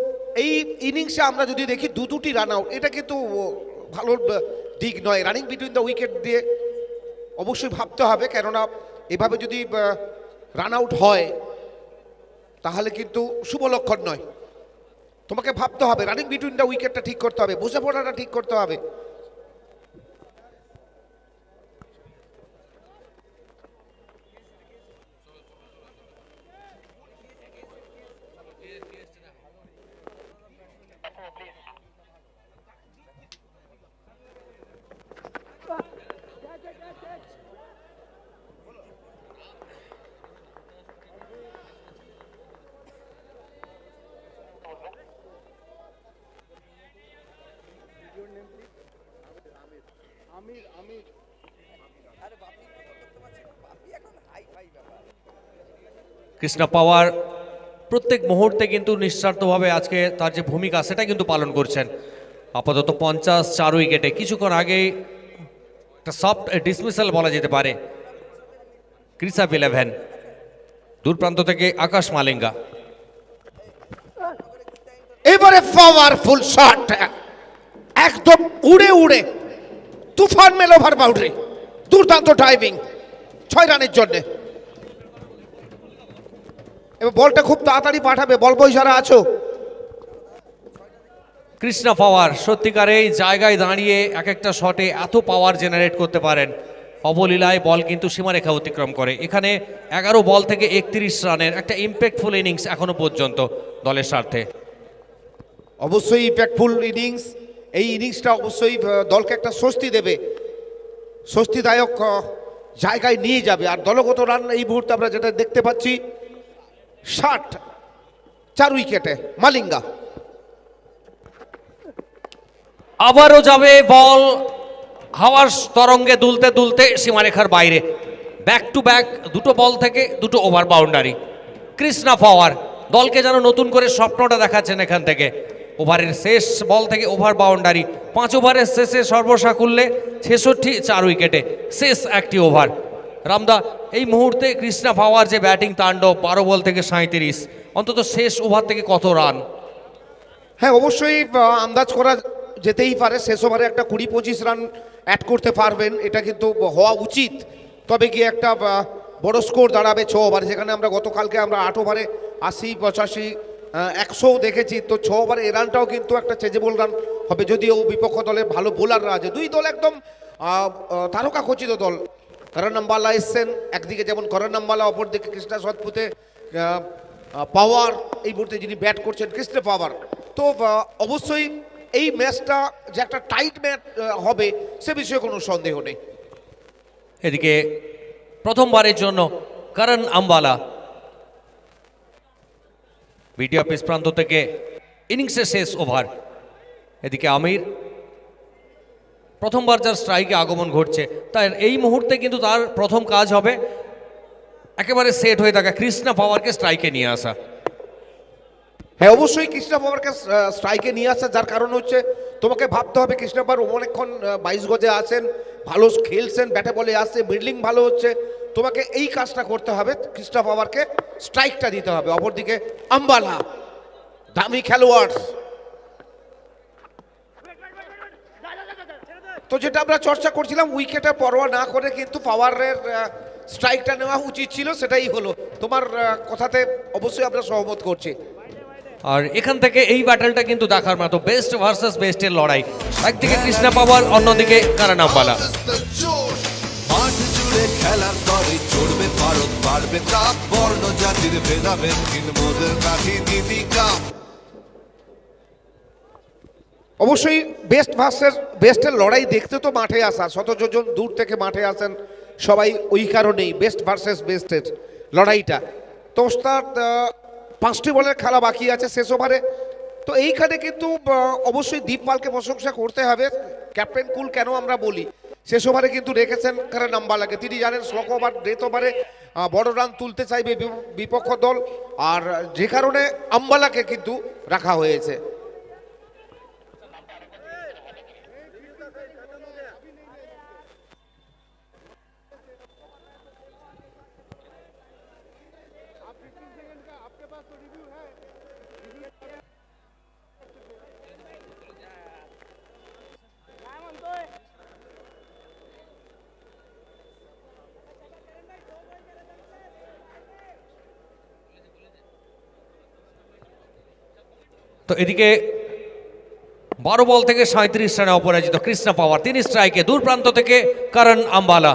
এই ইনিংসে আমরা যদি দেখি দুটি রান আউট, এটা কিন্তু ভালো দিক নয়। রানিং বিটুইন দ্য উইকেট দিয়ে অবশ্যই ভাবতে হবে, কেননা এভাবে যদি রান আউট হয় তাহলে কিন্তু শুভ লক্ষণ নয়। তোমাকে ভাবতে হবে, রানিং বিটুইন দ্য উইকেটটা ঠিক করতে হবে, বোঝাপড়াটা ঠিক করতে হবে। কৃষ্ণা পাওয়ার প্রত্যেক মুহূর্তে কিন্তু নিঃস্বার্থভাবে আজকে তার যে ভূমিকা সেটা কিন্তু পালন করছেন। আপাতত 54 উইকেটে, কিছুক্ষণ আগেই একটা সফট ডিসমিসাল বলা যেতে পারে। ক্রিস অফ 11, দূর প্রান্ত থেকে আকাশ মালিঙ্গা। এবারে পাওয়ারফুল শট, একদম উড়ে উড়ে তুফান মেল ওভার বাউন্ডারি, দুর্দান্ত ড্রাইভিং, 6 রানের জন্য। এবার বলটা খুব তাড়াতাড়ি পাঠাবে, বল বয় যারা আছো। কৃষ্ণা পাওয়ার সত্যিকার এই জায়গায় দাঁড়িয়ে এক একটা শটে এত পাওয়ার জেনারেট করতে পারেন, অবলীলায় বল কিন্তু সীমারেখা অতিক্রম করে। এখানে 11 বল থেকে 31 রানের একটা ইম্প্যাক্টফুল ইনিংস এখনো পর্যন্ত দলের স্বার্থে। অবশ্যই ইম্প্যাক্টফুল ইনিংস, এই ইনিংসটা অবশ্যই দলকে একটা স্বস্তি দেবে, স্বস্তিদায়ক জায়গায় নিয়ে যাবে। আর দলগত রান এই মুহূর্তে আমরা যেটা দেখতে পাচ্ছি 60, 4 উইকেটে মালিঙ্গা। আবারও যাবে বল হাওয়ার তরঙ্গে দুলতে দুলতে সীমারেখার বাইরে। ব্যাক টু ব্যাক দুটো বল থেকে দুটো ওভার বাউন্ডারি। কৃষ্ণা পাওয়ার দলকে যেন নতুন করে স্বপ্নটা দেখাচ্ছেন এখান থেকে। ওভারের শেষ বল থেকে ওভার বাউন্ডারি, 5 ওভারের শেষে সর্বসাকুল্যে 66, 4 উইকেটে শেষ একটি ওভার। রামদা, এই মুহূর্তে কৃষ্ণা পাওয়ার যে ব্যাটিং তাণ্ডব, 12 বল থেকে 37, অন্তত শেষ ওভার থেকে কত রান? হ্যাঁ, অবশ্যই আন্দাজ করা যেতেই পারে শেষ ওভারে একটা 20-25 রান অ্যাড করতে পারবেন, এটা কিন্তু হওয়া উচিত। তবে গিয়ে একটা বড় স্কোর দাঁড়াবে 6 ওভারে, যেখানে আমরা গতকালকে 8 ওভারে 80, 85, 100 দেখেছি। তো 6 ওভারে এই রানটাও কিন্তু একটা চেজেবল রান হবে, যদিও বিপক্ষ দলের ভালো বোলাররা আছে। দুই দল একদম তারকা খচিত দল। করণ আম্বালা এসছেন একদিকে, যেমন করণ আম্বালা, অপরদিকে কৃষ্ণা সৎপুতে পাওয়ার এই মুহূর্তে যিনি ব্যাট করছেন কৃষ্ণ পাওয়ার। তো অবশ্যই এই ম্যাচটা যে একটা টাইট ম্যাচ হবে সে বিষয়ে কোনো সন্দেহ নেই। এদিকে প্রথমবারের জন্য করণ আম্বালা বিডি অফিস প্রান্ত থেকে ইনিংসের শেষ ওভার। এদিকে আমির প্রথমবার যার স্ট্রাইকে আগমন ঘটছে, তাই এই মুহূর্তে কিন্তু তার প্রথম কাজ হবে একেবারে সেট হয়ে থাকা কৃষ্ণা পাওয়ারকে স্ট্রাইকে নিয়ে আসা। হ্যাঁ, অবশ্যই কৃষ্ণা পাওয়ারকে স্ট্রাইকে নিয়ে আসা, যার কারণ হচ্ছে তোমাকে ভাবতে হবে কৃষ্ণা পাওয়ার অনেকক্ষণ 22 গজে আছেন, ভালো খেলছেন, ব্যাটে বলে আসছে, মিডলিং ভালো হচ্ছে। তোমাকে এই কাজটা করতে হবে, কৃষ্ণা পাওয়ারকে স্ট্রাইকটা দিতে হবে। অপরদিকে আম্বালা দামি খেলোয়াড়। তো যেটা আমরা চর্চা করছিলাম, উইকেটে পরোয়া না করে কিন্তু পাওয়ারের স্ট্রাইকটা নেওয়া উচিত ছিল, সেটাই হলো। তোমার কথাতে অবশ্যই আমরা সহমত করছি। আর এখান থেকে এই ব্যাটেলটা কিন্তু দেখার মতো, বেস্ট ভার্সেস বেস্টের লড়াই। একদিকে কৃষ্ণা পাওয়ার, অন্যদিকে করণ আম্বালা। মাঠ জুড়ে খেলার তরে চড়বে ভারত, পারবে কাপ, বর্ণ জাতির ভেদাভেদ মোদের কাঠি দিদি কাপ। অবশ্যই বেস্ট ভার্সেস বেস্টের লড়াই দেখতে তো মাঠে আসা, শত জন দূর থেকে মাঠে আসেন সবাই ওই কারণেই, বেস্ট ভার্সেস বেস্টের লড়াইটা। তো তার 5টি বলের খেলা বাকি আছে শেষ ওভারে। তো এইখানে কিন্তু অবশ্যই দীপ পালকে প্রশংসা করতে হবে। ক্যাপ্টেন কুল কেন আমরা বলি, শেষ ওভারে কিন্তু রেখেছেন করণ আম্বালাকে। তিনি জানেন স্লক ওভার, ডেথ ওভারে বড় রান তুলতে চাইবে বিপক্ষ দল, আর যে কারণে আম্বালাকে কিন্তু রাখা হয়েছে। তো এদিকে 12 বল থেকে 37 রানে অপরাজিত কৃষ্ণা পাওয়ার, তিনি স্ট্রাইকে দূর প্রান্ত থেকে করণ আম্বালা।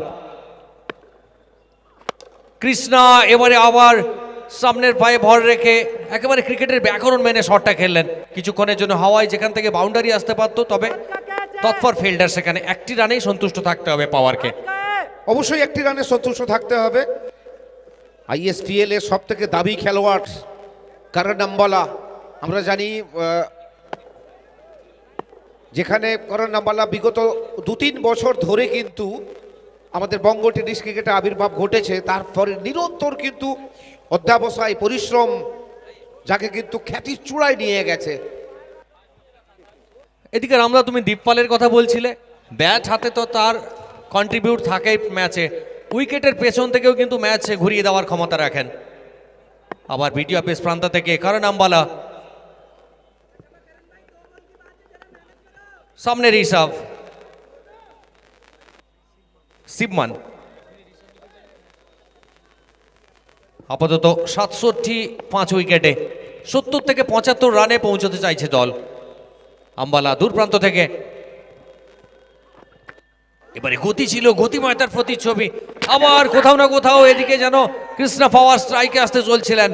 কৃষ্ণা এবারে আবার সামনের পায়ে ভর রেখে একেবারে ক্রিকেটের ব্যাকরণ মেনে শটটা খেললেন। কিছুক্ষণের জন্য হাওয়ায় যেখান থেকে বাউন্ডারি আসতে পারতো, তবে তৎপর ফিল্ডার সেখানে একটি রানেই সন্তুষ্ট থাকতে হবে পাওয়ারকে। অবশ্যই একটি রানে সন্তুষ্ট থাকতে হবে। আইএসপিএল এর সব থেকে দাবি খেলোয়াড় করণ আম্বালা। আমরা জানি যেখানে করণ আম্বালা বিগত 2-3 বছর ধরে কিন্তু আমাদের বঙ্গ টেনিস ক্রিকেটে আবির্ভাব ঘটেছে, তারপরে নিরন্তর কিন্তু অধ্যাবসায় পরিশ্রম যাকে কিন্তু খ্যাতির চূড়ায় নিয়ে গেছে। এদিকে রামদা, তুমি দীপপালের কথা বলছিলে, ব্যাট হাতে তো তার কন্ট্রিবিউট থাকে ম্যাচে, উইকেটের পেছন থেকেও কিন্তু ম্যাচ ঘুরিয়ে দেওয়ার ক্ষমতা রাখেন। আবার বিটিআর পেস প্রান্ত থেকে করণ আম্বালা, সামনে ঋষভ, শিবমান। আপাতত 67 উইকেটে 70 থেকে 75 রানে পৌঁছতে চাইছে দল। আম্বালা দূর প্রান্ত থেকে, এবারে গতি ছিল, গতিময়তার প্রতিচ্ছবি। আবার কোথাও না কোথাও এদিকে যেন কৃষ্ণা পাওয়ার স্ট্রাইকে আসতে চলছিলেন,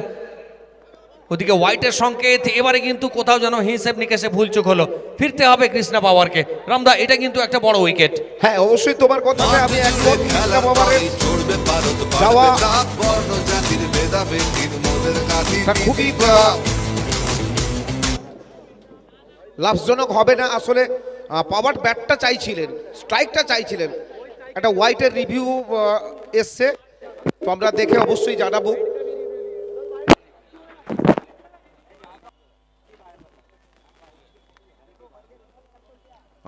ওদিকে হোয়াইটের সংকেত। এবারে কিন্তু কোথাও যেন হিসেব নিকেশে ভুলচুক হলো, ফিরতে হবে কৃষ্ণা পাওয়ারকে। রামদা, এটা কিন্তু একটা বড় উইকেট। হ্যাঁ, অবশ্যই তোমার কথাতে আমি একদম কৃষ্ণা পাওয়ারের চড়বে পারদ যাওয়া বাড়বে তাপ বর্ণ জাতির ভেদাভেদ মোদের কাঠি তা খুবই লাভজনক হবে না। আসলে পাওয়ার ব্যাটটা চাইছিলেন, স্ট্রাইকটা চাইছিলেন। একটা হোয়াইটের রিভিউ এসছে, তো আমরা দেখে অবশ্যই জানাবো।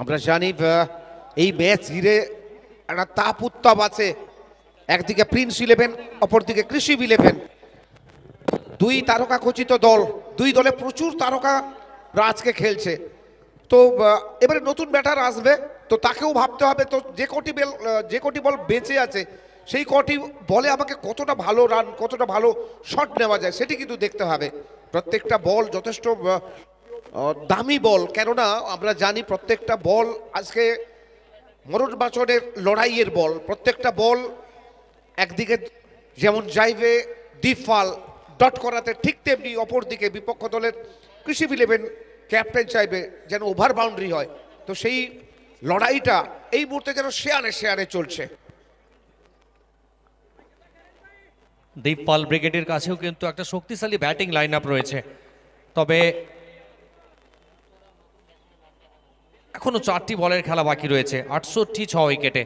আমরা জানি এই ম্যাচ ঘিরে একটা তাপ উত্তাপ আছে। একদিকে প্রিন্স 11, অপরদিকে কৃষি 11, দুই তারকা খচিত দল, দুই দলে প্রচুর তারকা আজকে খেলছে। তো এবারে নতুন ব্যাটার আসবে, তো তাকেও ভাবতে হবে তো যে কটি বল বেঁচে আছে সেই কটি বলে আমাকে কতটা ভালো রান, কতটা ভালো শট নেওয়া যায় সেটি কিন্তু দেখতে হবে। প্রত্যেকটা বল যথেষ্ট দামি বল, কেননা আমরা জানি প্রত্যেকটা বল আজকে মরণ বাঁচনের লড়াইয়ের বল। প্রত্যেকটা বল একদিকে যেমন যাইবে দীপফাল ডট করাতে, ঠিক তেমনি অপরদিকে বিপক্ষ দলের কৃষি 11 ক্যাপ্টেন চাইবে যেন ওভার বাউন্ডারি হয়। তো সেই লড়াইটা এই মুহূর্তে যেন শেয়ারে চলছে। দীপপাল ব্রিগেডের কাছেও কিন্তু একটা শক্তিশালী ব্যাটিং লাইন আপ রয়েছে, তবে এখনো 4টি বলের খেলা বাকি রয়েছে। 68 উইকেটে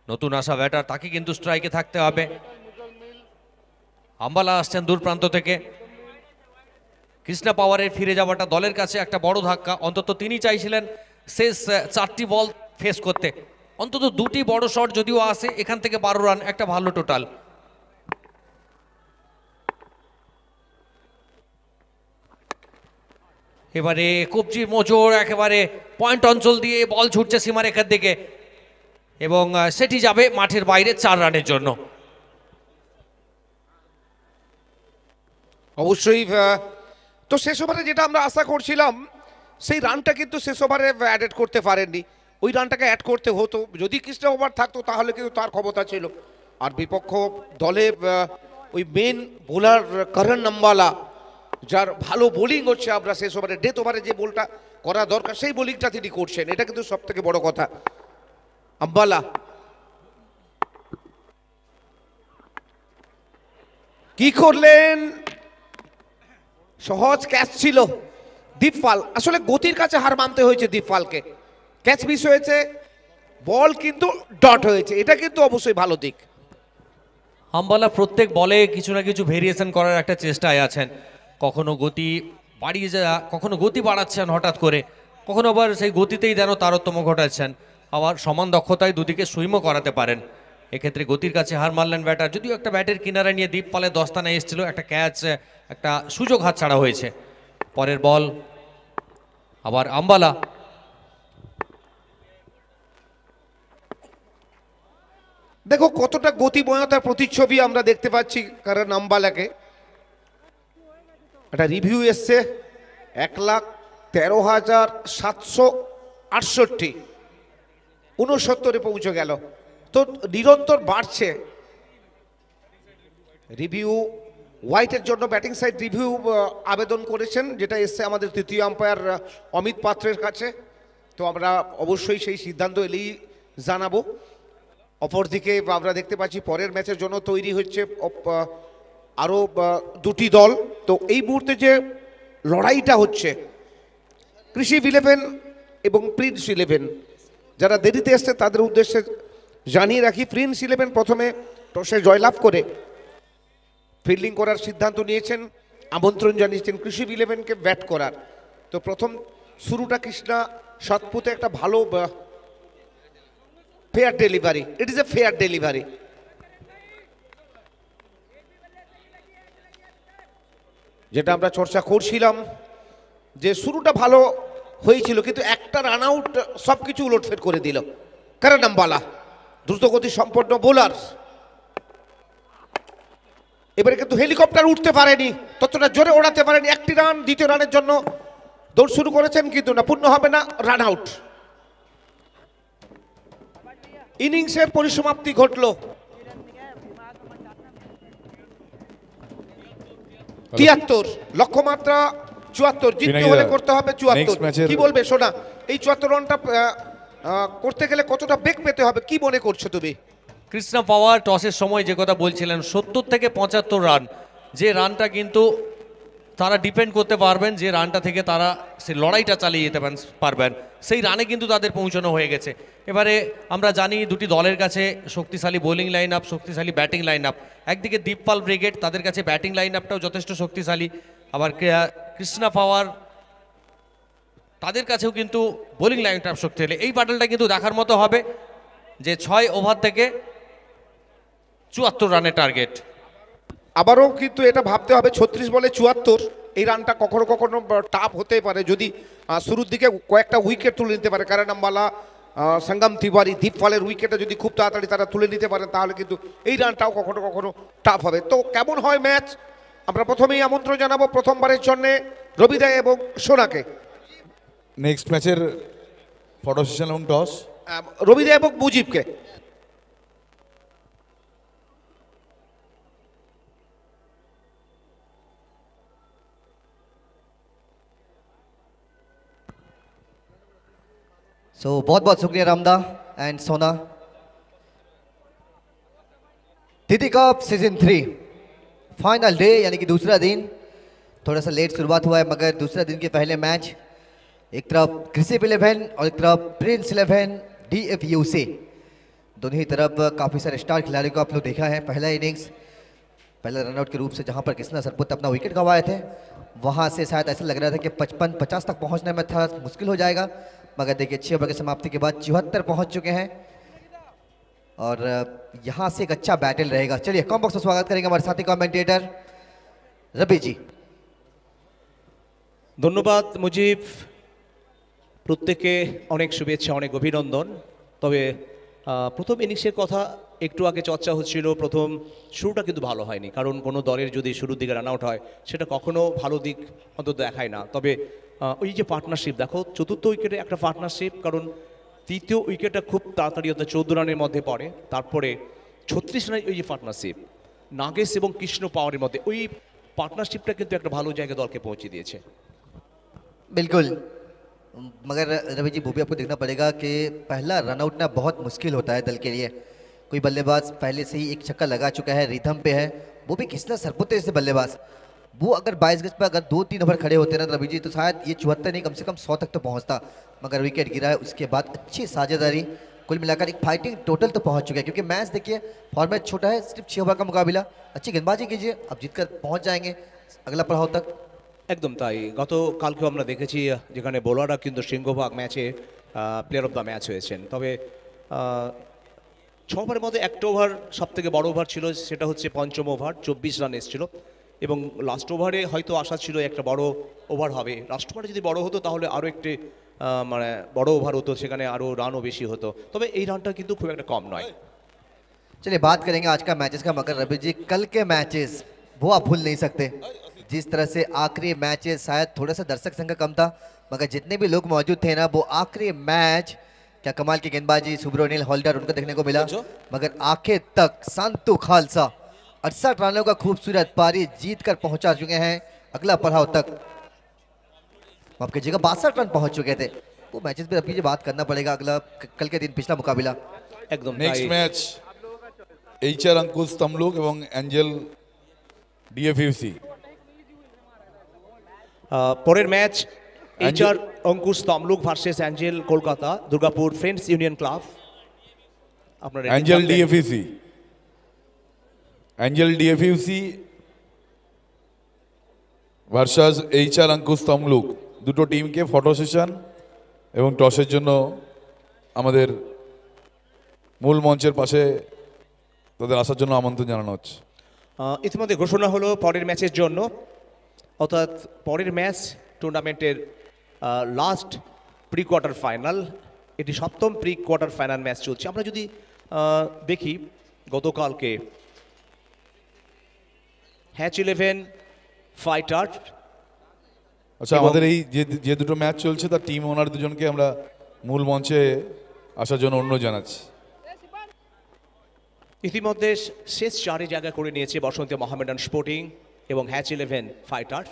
নতুন আসা ব্যাটার, তাকে কিন্তু স্ট্রাইকে থাকতে হবে। আম্বালা আসছেন দূর প্রান্ত থেকে। কৃষ্ণা পাওয়ারের ফিরে যাওয়াটা দলের কাছে একটা বড় ধাক্কা। অন্তত তিনি চাইছিলেন শেষ 4টি বল ফেস করতে, অন্তত 2টি বড় শট যদিও আসে, এখান থেকে 12 রান, একটা ভালো টোটাল। এবারে কবজির মোচড়, একেবারে পয়েন্ট অঞ্চল দিয়ে বল ছুটছে সীমারেখার দিকে, এবং সেটি যাবে মাঠের বাইরে 4 রানের জন্য। অবশ্যই তো শেষ ওভারে যেটা আমরা আশা করছিলাম সেই রানটা কিন্তু শেষ ওভারে অ্যাড করতে পারেননি। ওই রানটাকে অ্যাড করতে হতো, যদি কৃষ্ণ ওভার থাকতো তাহলে কিন্তু তার ক্ষমতা ছিল। আর বিপক্ষ দলে ওই মেন বোলার করণ আম্বালা, যার ভালো বোলিং হচ্ছে, আমরা শেষ ওভারে ডেথ ওভারে যে বলটা করা দরকার সেই বোলিংটা তিনি করছেন, এটা কিন্তু সব থেকে বড় কথা। আম্বালা কি করলেন, সহজ ক্যাচ ছিল। দীপপাল আসলে গতির কাছে হার মানতে হয়েছে দীপপালকে, ক্যাচ মিস হয়েছে, বল কিন্তু ডট হয়েছে, এটা কিন্তু অবশ্যই ভালো দিক। আম্বালা প্রত্যেক বলে কিছু না কিছু ভেরিয়েশন করার একটা চেষ্টায় আছেন। কখনো গতি বাড়িয়ে কখনো গতি বাড়াচ্ছেন হঠাৎ করে, কখনো আবার সেই গতিতেই যেন তারতম্য ঘটাচ্ছেন। আবার সমান দক্ষতায় দুদিকে সুইমও করাতে পারেন। এক্ষেত্রে গতির কাছে হার মারলেন ব্যাটার। যদিও একটা ব্যাটের কিনারা নিয়ে দীপপালের দস্তানা এসেছিল, একটা ক্যাচ, একটা সুযোগ হাতছাড়া হয়েছে। পরের বল আবার আম্বালা, দেখো কতটা গতিময়তার প্রতিচ্ছবি আমরা দেখতে পাচ্ছি কারণ আম্বালাকে। একটা রিভিউ এসছে 1,13,768 69 পৌঁছে গেল। তো নিরন্তর বাড়ছে। রিভিউ হোয়াইটের জন্য ব্যাটিং সাইড রিভিউ আবেদন করেছেন, যেটা এসছে আমাদের তৃতীয় আম্পায়ার অমিত পাত্রের কাছে। তো আমরা অবশ্যই সেই সিদ্ধান্ত এলেই জানাবো। অপরদিকে আমরা দেখতে পাচ্ছি পরের ম্যাচের জন্য তৈরি হচ্ছে আরও দুটি দল। তো এই মুহূর্তে যে লড়াইটা হচ্ছে কৃষি 11 এবং প্রিন্স 11, যারা দেরিতে এসছে তাদের উদ্দেশ্যে জানিয়ে রাখি, প্রিন্স 11 প্রথমে টসে জয়লাভ করে ফিল্ডিং করার সিদ্ধান্ত নিয়েছেন, আমন্ত্রণ জানিয়েছেন কৃষি 11কে ব্যাট করার। তো প্রথম শুরুটা কৃষ্ণা সাতপুতে একটা ভালো fair delivery, it is a fair delivery. যেটা আমরা চর্চা করছিলাম যে শুরুটা ভালো হয়েছিল, কিন্তু একটা রান আউট সব কিছু উলটফের করে দিল। কারণ নামবালা দ্রুতগতি সম্পন্ন বোলার, এবারে কিন্তু হেলিকপ্টার উঠতে পারেনি, ততটা জোরে ওড়াতে পারেনি। একটি রান, দ্বিতীয় রানের জন্য দৌড় শুরু করেছেন, কিন্তু না, পূর্ণ হবে না, রান আউট। ইনিংসের পরিসমাপ্তি ঘটল। 73 লক্ষ্যমাত্রা 74, জিততে হলে করতে হবে 74। কি বলবে সোনা, এই 74 রানটা করতে গেলে কতটা বেগ পেতে হবে, কি মনে করছো তুমি? কৃষ্ণা পাওয়ার টসের সময় যে কথা বলছিলেন 70 থেকে 75 রান, যে রানটা কিন্তু তারা ডিপেন্ড করতে পারবেন, যে রানটা থেকে তারা সেই লড়াইটা চালিয়ে যেতে পারবেন, সেই রানে কিন্তু তাদের পৌঁছানো হয়ে গেছে। এবারে আমরা জানি দুটি দলের কাছে শক্তিশালী বোলিং লাইন আপ, শক্তিশালী ব্যাটিং লাইন আপ। একদিকে দীপপাল ব্রিগেড, তাদের কাছে ব্যাটিং লাইন আপটাও যথেষ্ট শক্তিশালী, আবার কৃষ্ণা পাওয়ার তাদের কাছেও কিন্তু বোলিং লাইন আপ শক্তিশালী। এই ব্যাটলটা কিন্তু দেখার মতো হবে, যে 6 ওভার থেকে 74 রানের টার্গেট। আবারও কিন্তু এটা ভাবতে হবে 36 বলে 74, এই রানটা কখনো কখনো টাফ হতে পারে যদি শুরুর দিকে কয়েকটা উইকেট তুলে নিতে পারে। কারণ আম্বালা, সঙ্গম তিওয়ারি, দীপপালের উইকেটে যদি খুব তাড়াতাড়ি তারা তুলে নিতে পারেন, তাহলে কিন্তু এই রানটাও কখনো কখনো টাফ হবে। তো কেমন হয় ম্যাচ, আমরা প্রথমেই আমন্ত্রণ জানাবো প্রথমবারের জন্য রবিদা এবং সোনাকে। নেক্সট ম্যাচের ফটো সেশন এবং টস রবিদা এবং মুজিবকে। सो बहुत बहुत शुक्रिया रामदा एंड सोना। TT cup season 3 final day यानी कि दूसरा दिन, थोड़ा सा लेट शुरुआत हुआ है, मगर दूसरा दिन के पहले मैच, एक तरफ कृषि 11 और एक तरफ प्रिंस 11 DFUC, दोनों ही तरफ काफ़ी सारे स्टार खिलाड़ियों को आप लोग देखा है। पहला इनिंग्स पहले रनआउट के रूप से जहां पर कृष्णा सरपुत अपना विकेट गंवाए थे, वहां से शायद ऐसा लग रहा था कि 55-50 तक पहुंचने में थोड़ा मुश्किल हो जाएगा, मगर देखिए 6 ओवर की समाप्ति के बाद 74 पहुंच चुके हैं और यहां से एक अच्छा बैटल रहेगा। चलिए कॉम बॉक्स में स्वागत करेंगे हमारे साथी कमेंटेटर रवि जी। ধন্যবাদ মুজিব, প্রত্যেককে অনেক শুভেচ্ছা, অনেক অভিনন্দন। তবে প্রথম ইনিংসের কথা একটু আগে চর্চা হচ্ছিল, প্রথম শুরুটা কিন্তু ভালো হয়নি, কারণ কোনো দলের যদি শুরুর দিকে রান আউট হয় সেটা কখনো ভালো দিক অন্তত দেখায় না। তবে ওই যে পার্টনারশিপ দেখো, চতুর্থ উইকেটে একটা পার্টনারশিপ, কারণ তৃতীয় উইকেটটা খুব তাড়াতাড়ি হতে 14 রানের মধ্যে পড়ে, তারপরে 36 রানের ওই যে পার্টনারশিপ নাগেশ এবং কৃষ্ণ পাওয়ারের মধ্যে, ওই পার্টনারশিপটা কিন্তু একটা ভালো জায়গায় দলকে পৌঁছে দিয়েছে। बिल्कुल, मगर रवि जी वो भी आपको देखना पड़ेगा कि पहला रनआउट ना बहुत मुश्किल होता है दल के लिए। कोई बल्लेबाज पहले से ही एक छक्का लगा चुका है, रिथम पे है, वो भी कृष्णा सरपुते जैसे बल्लेबाज, वो अगर 22 गज पर अगर 2-3 ओवर खड़े होते ना रवि जी, तो शायद ये 74 नहीं कम से कम 100 तक तो पहुंचता, मगर विकेट गिरा है। उसके बाद अच्छी साझेदारी, कुल मिलाकर एक फाइटिंग टोटल तो पहुंच चुका है, क्योंकि मैच देखिए फॉर्मेट छोटा है, सिर्फ 6 ओवर का मुकाबला, अच्छी गेंदबाजी कीजिए, अब जीतकर पहुंच जाएंगे अगला पड़ाव तक। একদম তাই, গতকালকেও আমরা দেখেছি যেখানে বোলাররা কিন্তু সিংহভাগ ম্যাচে প্লেয়ার অফ দ্য ম্যাচ হয়েছেন। তবে 6 ওভারের মধ্যে একটা ওভার সব থেকে বড় ওভার ছিল, সেটা হচ্ছে পঞ্চম ওভার, 24 রান এসেছিল, এবং লাস্ট ওভারে হয়তো আশা ছিল একটা বড় ওভার হবে। লাস্ট ওভারে যদি বড় হতো তাহলে আরও একটি মানে বড় ওভার হতো, সেখানে আরও রানও বেশি হতো, তবে এই রানটা কিন্তু খুব একটা কম নয়। चलिए बात करेंगे आज का मैचेस का, मगर रवि जी कल के मैचेस वो आप भूल नहीं सकते। जिस तरह से आखिरी मैच शायद थोड़ा सा दर्शक संख्या कम था, मगर जितने भी लोग मौजूद थे ना, वो आखिरी मैच क्या कमाल की गेंदबाजी, सुब्रोनिल होल्डर उनको देखने को मिला। मगर आखिर तक संतू खालसा 68 रनों का खूबसूरत पारी जीत कर पहुंचा चुके हैं अगला पड़ाव तक। आपकी जगह 62 रन पहुंच चुके थे। वो मैचेस पे अभी बात करना पड़ेगा, अगला कल के दिन पिछला मुकाबला। একদম নেক্সট ম্যাচ এইচআর अंकुश तमलुक এবং অ্যাঞ্জেল ডিএফইউসি। পরের match HR Ankush Tamluk versus Angel Kolkata Durgapur friends union club. আপনারা অ্যাঞ্জেল ডিএফইউসি, অ্যাঞ্জেল ডিএফইউসি ভার্সাস এইচআর अंकुश तमलुক। দুটো টিমকে ফটো সেশন এবং টসের জন্য আমাদের মূল মঞ্চের পাশে তাদের আসার জন্য আমন্ত্রণ জানানো হচ্ছে। ইতিমধ্যে ঘোষণা হলো পরের ম্যাচের জন্য, অর্থাৎ পরের ম্যাচ টুর্নামেন্টের লাস্ট প্রি কোয়ার্টার ফাইনাল, এটি সপ্তম প্রি কোয়ার্টার ফাইনাল ম্যাচ চলছে। আমরা যদি দেখি গতকালকে হ্যাচ 11 ফাইটার। আচ্ছা, আমাদের এই যে দুটো ম্যাচ চলছে তার টিম ওনার দুজনকে আমরা মূল মঞ্চে আসার জন্য অনুরোধ জানাচ্ছি। ইতিমধ্যে শেষ চারে জায়গা করে নিয়েছে বসন্তী মোহামেডান স্পোর্টিং এবং হ্যাচ 11 ফাইটার।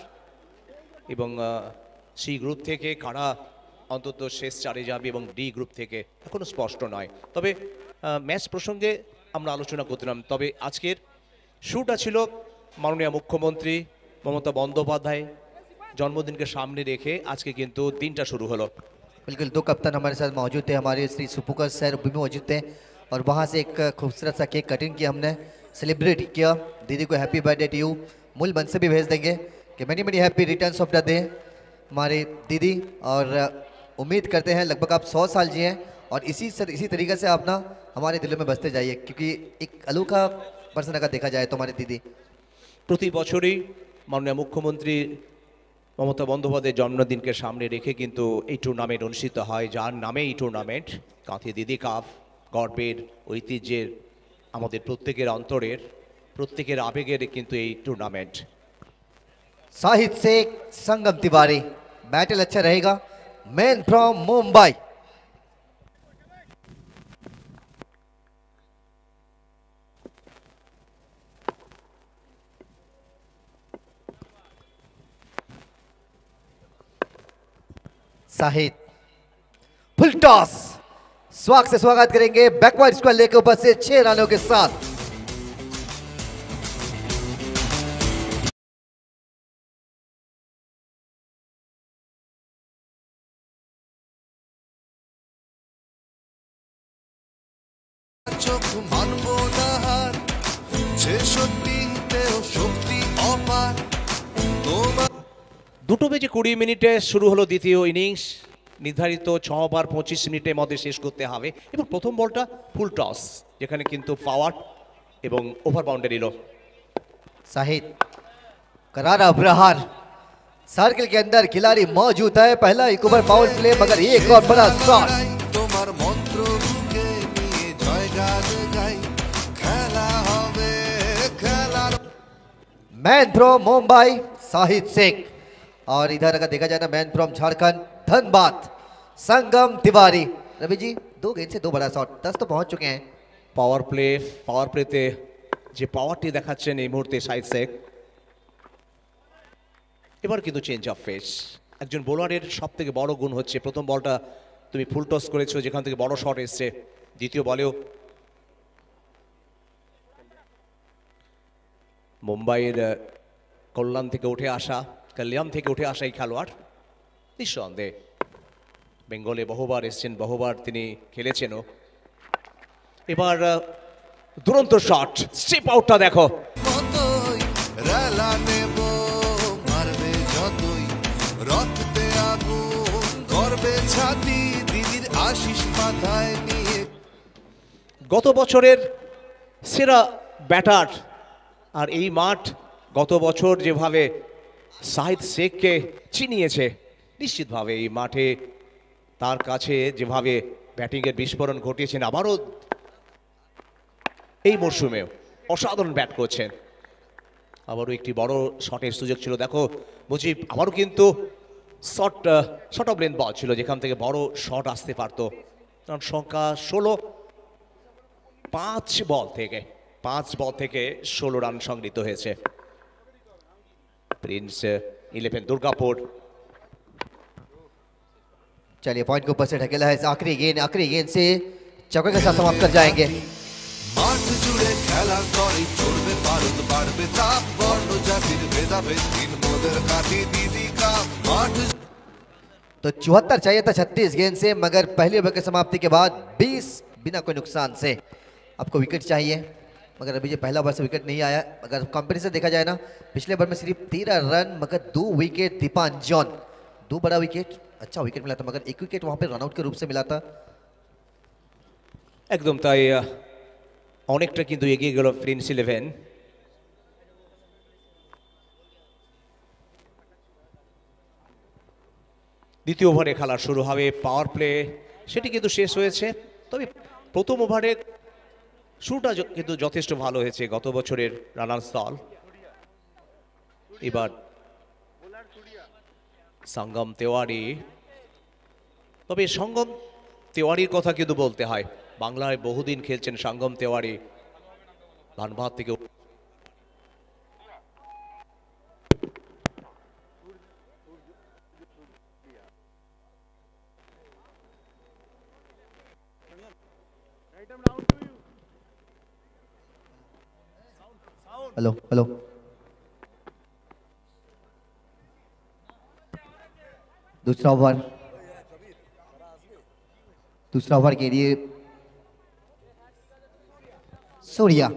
এবং সি গ্রুপ থেকে কারা অন্তত শেষ চারে যাবে এবং ডি গ্রুপ থেকে এখনও স্পষ্ট নয়। তবে ম্যাচ প্রসঙ্গে আমরা আলোচনা করছিলাম। তবে আজকের শুরুটা ছিল মাননীয় মুখ্যমন্ত্রী মমতা বন্দ্যোপাধ্যায় जन्मदिन के सामने रेखे आज के किंतु दिनटा शुरू हलो। बिल्कुल, दो कप्तान हमारे साथ मौजूद थे, हमारे श्री सुपुकर सर भी मौजूद थे और वहाँ से एक खूबसूरत सा केक कटिंग किया, हमने सेलिब्रेट किया। दीदी को हैप्पी बर्थडे टू यू मूल मन से भी भेज देंगे कि many many happy returns of the day हमारे दीदी। और उम्मीद करते हैं लगभग आप 100 साल जिए और इसी तरीके से आप ना हमारे दिलों में बसते जाइए, क्योंकि एक अनोखा पर्सन अगर देखा जाए तो हमारी दीदी। प्रति বছরই माननीय मुख्यमंत्री মমতা বন্দ্যোপাধ্যায়ের জন্মদিনকে সামনে রেখে কিন্তু এই টুর্নামেন্ট অনুষ্ঠিত হয়, যার নামে এই টুর্নামেন্ট কাঁথি দিদি কাপ। গর্বের, ঐতিহ্যের, আমাদের প্রত্যেকের অন্তরের, প্রত্যেকের আবেগের কিন্তু এই টুর্নামেন্ট। साहिद शेख, संगम तिवारी, बैटल अच्छा रहेगा। Man from Mumbai, Shahid full toss, स्वागत से स्वागत करेंगे बैकवर्ड स्क्वायर लेकर ऊपर से 6 रनों के साथ। চোখ মানবো না হার, 66তেও শক্তি অপার তোমার। 2:20 মিনিটে শুরু হলো দ্বিতীয় ইনিংস। নির্ধারিত 6 ওভার 25 মিনিটের মধ্যে শেষ করতে হবে এবং প্রথম বলটা ফুল টস, যেখানে কিন্তু পাওয়ার এবং ওভার বাউন্ডারি লো। साहिद करारा प्रहार, सर्किल के अंदर खिलाड़ी मौजूद है, पहला एक ओवर पावर प्ले मगर एक और बड़ा शॉट। তোমার মন্ত্র বুকে নিয়ে জয় গান গাই, খেলা হবে খেলার। मैन फ्रॉम मुंबई साहिद शेख, और इधर अगर देखा जाए ना मैन फ्रॉम झारखंड धनबाद संगम तिवारी। रवि जी 2 गेंद से 2 बड़ा शॉट, 10 तो पहुंच चुके हैं। পাওয়ার প্লেতে যে পাওয়ারটি দেখাচ্ছেন এই মুহূর্তে সাইদ শেখ। এবার কিন্তু চেঞ্জ অফ ফেস। একজন বোলারের সব থেকে বড় গুণ হচ্ছে প্রথম বলটা তুমি ফুল টস করেছো, যেখান থেকে বড় শট এসছে। দ্বিতীয় বলেও মুম্বাইয়ের কল্যাণ থেকে উঠে আসা এই খেলোয়াড় নিঃসন্দেহে বেঙ্গলে বহুবার এসছেন, বহুবার তিনি খেলেছেনও। এবার দুরন্ত শট, স্টেপ আউটটা দেখো। মতোই রেলা নেব, মারবে যতই রক্তে আগুন, করবে ছাতি দিদির আশিস মাথায় নিয়ে। গত বছরের সেরা ব্যাটার আর এই মাঠ গত বছর যেভাবে সাহিদ শেখকে চিনিয়েছে, নিশ্চিতভাবে এই মাঠে তার কাছে যেভাবে ব্যাটিংয়ের বিস্ফোরণ ঘটিয়েছেন, আবারও এই মরশুমেও অসাধারণ ব্যাট করছেন। আবারও একটি বড় শটের সুযোগ ছিল, দেখো মুজিব আবারও কিন্তু শর্ট অফ লেন্থ বল ছিল যেখান থেকে বড় শট আসতে পারতো। কারণ সংখ্যা 16, 5 বল থেকে 16 রান সংগৃহীত হয়েছে। प्रिंस 11 दुर्गापुर। चलिए पॉइंट को ऊपर से ढकेला है, आखिरी गेंद से चौके के साथ समाप्त कर जाएंगे। মাঠ জুড়ে খেলার তরে চড়বে পারদ বাড়বে তাপ বর্ণ জাতির ভেদাভেদ দিন মোদের কাঠি দিদি কাপ মাঠ। तो 74 चाहिए था 36 गेंद से, मगर पहली ओवर की समाप्ति के बाद 20 बिना कोई नुकसान से आपको विकेट चाहिए, मगर अभी ये पहला ओवर से विकेट नहीं आया। अगर कंपैरिजन देखा जाए ना, पिछले ओवर में सिर्फ 13 रन मगर 2 विकेट दीपांजन, 2 बड़ा विकेट, अच्छा विकेट मिला था, मगर 1 विकेट वहां पे रनआउट के रूप से मिला था। একদম তাই, অনেকটা কিন্তু এগিয়ে গেল প্রিন্স 11। দ্বিতীয় ওভারে খেলা শুরু হবে, পাওয়ার প্লে সেটি কিন্তু শেষ হয়েছে। তবে প্রথম ওভারে শুরুটা কিন্তু যথেষ্ট ভালো হয়েছে গত বছরের রানার্স দল। এবার সঙ্গম তেওয়ারি, তবে সঙ্গম তেওয়ারির কথা কিন্তু বলতে হয়, বাংলায় বহুদিন খেলছেন সঙ্গম তেওয়ারি, ধানবাদ থেকে। हेलो हेलो दूसरा ओवर के लिए सूर्या,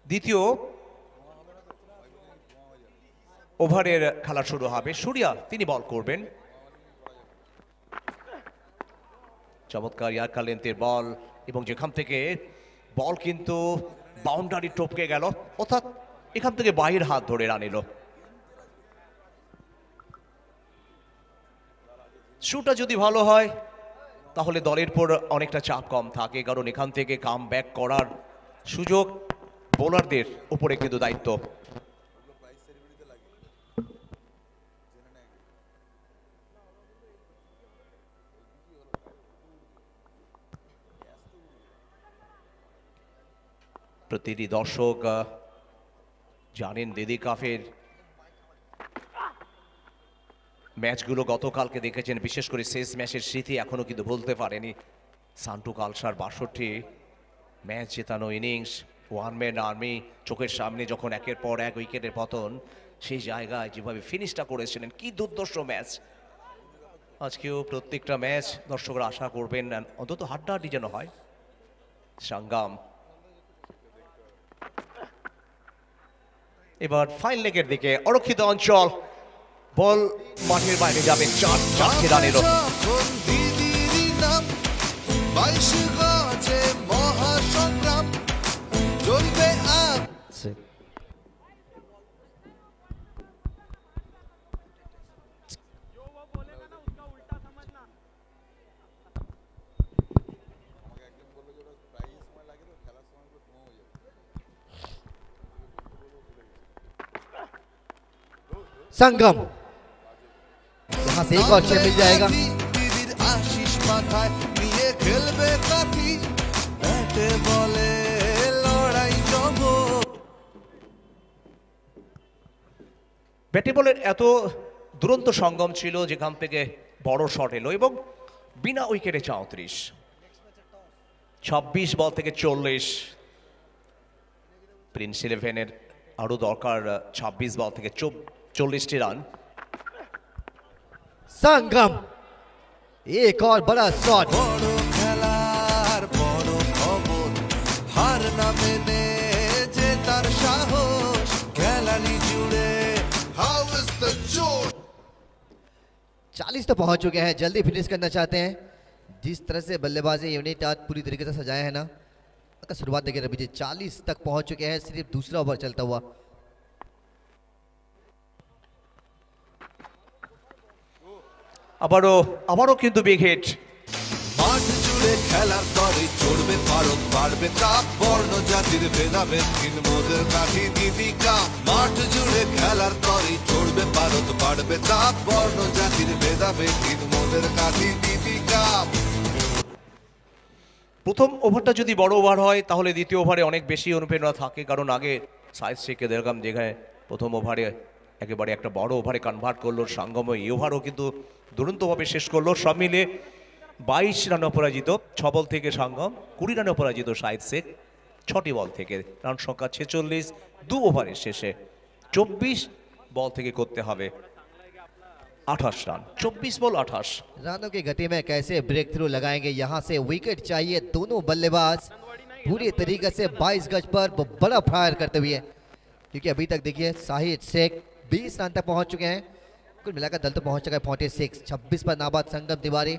দ্বিতীয় ওভারের খেলা শুরু হবে, সূর্যা তিনি বল করবেন। চমৎকার ইয়ার্কার লেন্থের বল, এবং যেখান থেকে বল কিন্তু বাউন্ডারি টপকে গেল, অর্থাৎ এখান থেকে বাহির হাত ধরে রান এলো। শুটা যদি ভালো হয় তাহলে দলের পর অনেকটা চাপ কম থাকে, কারণ এখান থেকে কাম ব্যাক করার সুযোগ বোলারদের উপরে কিন্তু দায়িত্ব। প্রতিটি দর্শক জানেন দিদি কাফের ম্যাচগুলো গতকালকে দেখেছেন, বিশেষ করে শেষ ম্যাচের স্মৃতি এখনো কিন্তু ভুলতে পারেনি। সান্টু কালসার 62 ম্যাচ জেতানো ইনিংস, ওয়ান ম্যান আর্মি, চোখের সামনে যখন একের পর এক উইকেটের পতন, সেই জায়গায় যেভাবে ফিনিশটা করেছিলেন, কি দুর্দর্শ ম্যাচ। আজকেও প্রত্যেকটা ম্যাচ দর্শকরা আশা করবেন অন্তত হাড্ডাহাড্ডি যেন হয়। সংগ্রাম এবার ফাইন লেগের দিকে, অরক্ষিত অঞ্চল, বল মাঠের বাইরে যাবে, 4 রানেরও। দিদির নাম 22 গজে মহাসংগ্রাম চলবে আজ। संगम, यहाँ से एक और छह मिल जाएगा। দিদির আশিস মাথায় নিয়ে খেলবে কাঠি, ব্যাটে বলে লড়াই জগৎ। ব্যাটে বলের এত দুরন্ত সঙ্গম ছিল, যেখান থেকে বড় শট এলো এবং বিনা উইকেটে 34। 26 বল থেকে 40। প্রিন্স 11-এর আরো দরকার 26 বল থেকে 40টি রান। संगम, एक और बड़ा शॉट। বড় খেলার বড় খবর, হার না মেনে যে তার সাহস, গ্যালারি জুড়ে হাউ ইজ দ্য জোশ। 40 तो पहुंच चुके हैं, जल्दी फिनिश करना चाहते हैं। जिस तरह से बल्लेबाजी यूनिट आज पूरी तरीके से सजाया है ना, अगर शुरुआत देखिए रवि जी 40 तक पहुंच चुके हैं, सिर्फ दूसरा ओवर चलता हुआ। আবারও কিন্তু বিগ হিট, জুড়ে খেলার তরে চড়বে পারদ বাড়বে তাপ বর্ণ জাতির ভেদাভেদ হীন মোদের কাঠি দিদি কাপ মাঠ জুড়ে খেলার তরে চড়বে পারদ বাড়বে তাপ বর্ণ জাতির ভেদাভেদ হীন মোদের কাঠি দিদি কাপ। প্রথম ওভারটা যদি বড় ওভার হয় তাহলে দ্বিতীয় ওভারে অনেক বেশি অনুপ্রেরণা থাকে, কারণ আগে সাইজ শেখে দেখলাম যেখানে প্রথম ওভারে একেবারে একটা বড় ওভারে কনভার্ট করলো সঙ্গম, এই ওভারও কিন্তু দুরন্তভাবে শেষ করলো। সব মিলে 22 রানে অপরাজিত, 6 বল থেকে সঙ্গম, 20 রানে অপরাজিত সাইদ শেখ 6টি বল থেকে, রান সংখ্যা 46, 2 ওভারের শেষে 24 বল থেকে করতে হবে 28 রান, 24 बॉल 28। रनों की गति में कैसे ब्रेक थ्रू लगाएंगे, यहाँ से विकेट चाहिए दोनों बल्लेबाज पूरी तरीके से 22 गज पर वो बड़ा फायर करते हुए, क्योंकि अभी तक देखिए शाहिद शेख 20 रन तक पहुंच चुके हैं, कुल मिलाकर दल तो पहुंच चुका है 46, 26 पर नाबाद संगम तिवारी,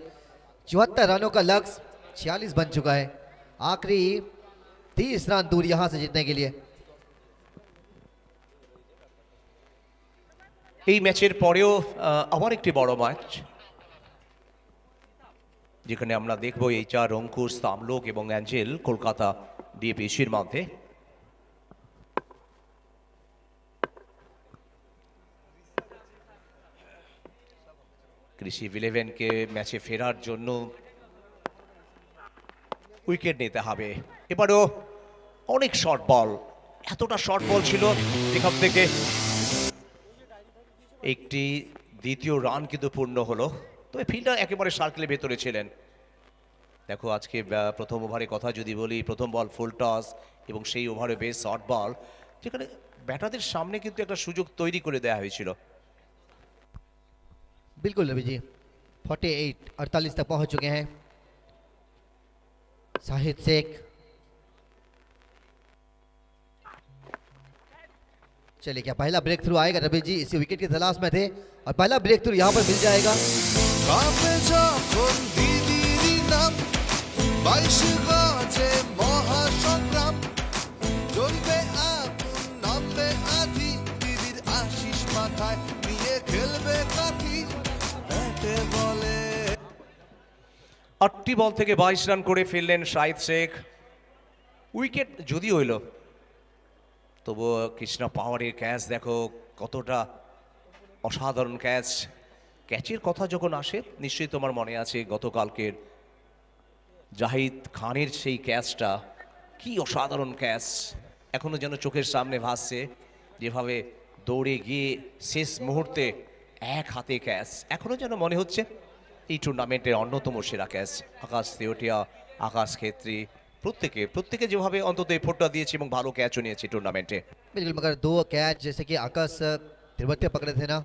74 रनों का लक्ष्य 46 बन चुका है, आखिरी 30 रन दूर यहाँ से जीतने के लिए। এই ম্যাচের পরেও আবার একটি বড় ম্যাচ যেখানে আমরা দেখব এইচআর, অঙ্কুশ, তামলুক এবং অ্যাঞ্জেল কলকাতা ডিএপিসির মধ্যে। কৃষি 11কে ম্যাচে ফেরার জন্য উইকেট নিতে হবে। এবারেও অনেক শর্ট বল, এতটা শর্ট বল ছিল যেখান থেকে একটি দ্বিতীয় রান কিন্তু পূর্ণ হলো, তবে ফিল্ডার একেবারে সার্কেলের ভেতরে ছিলেন। দেখো আজকে প্রথম ওভারের কথা যদি বলি, প্রথম বল ফুল টস এবং সেই ওভারে বেশ শর্ট বল, যেখানে ব্যাটারদের সামনে কিন্তু একটা সুযোগ তৈরি করে দেওয়া হয়েছিল। बिल्कुल रवि जी, 48 तक पहुंच चुके हैं शाहिद शेख। चलिए क्या पहला ब्रेक थ्रू आएगा रवि जी, इसी विकेट की तलाश में थे और पहला ब्रेक थ्रू यहाँ पर मिल जाएगा। কাঁপে যখন দিদিরই নাম 22 গজে মহাসংগ্রাম জ্বলবে আগুন নামবে আধি দিদির আশিস মাথায় নিয়ে খেলবে কাঠি ব্যাটে বলে। 8টি বল থেকে 22 রান করে ফেললেন শাহিদ শেখ। উইকেট যদি হইল তবুও কৃষ্ণা পাওয়ারের ক্যাচ দেখো কতটা অসাধারণ ক্যাচ। ক্যাচের কথা যখন আসে নিশ্চয়ই তোমার মনে আছে গতকালকের জাহিদ খানের সেই ক্যাচটা, কি অসাধারণ ক্যাচ, এখনো যেন চোখের সামনে ভাসছে, যেভাবে দৌড়ে গিয়ে শেষ মুহূর্তে এক হাতে ক্যাচ, এখনো যেন মনে হচ্ছে এই টুর্নামেন্টের অন্যতম সেরা ক্যাচ। আকাশ তেওটিয়া, আকাশ খেত্রী প্রত্যেকে যেভাবে অন্তত এফোর্টটা দিয়েছে এবং ভালো ক্যাচও নিয়েছে টুর্নামেন্টে। बिल्कुल, मगर 2 कैच जैसे कि आकाश त्रिवत्य पकड़े थे ना,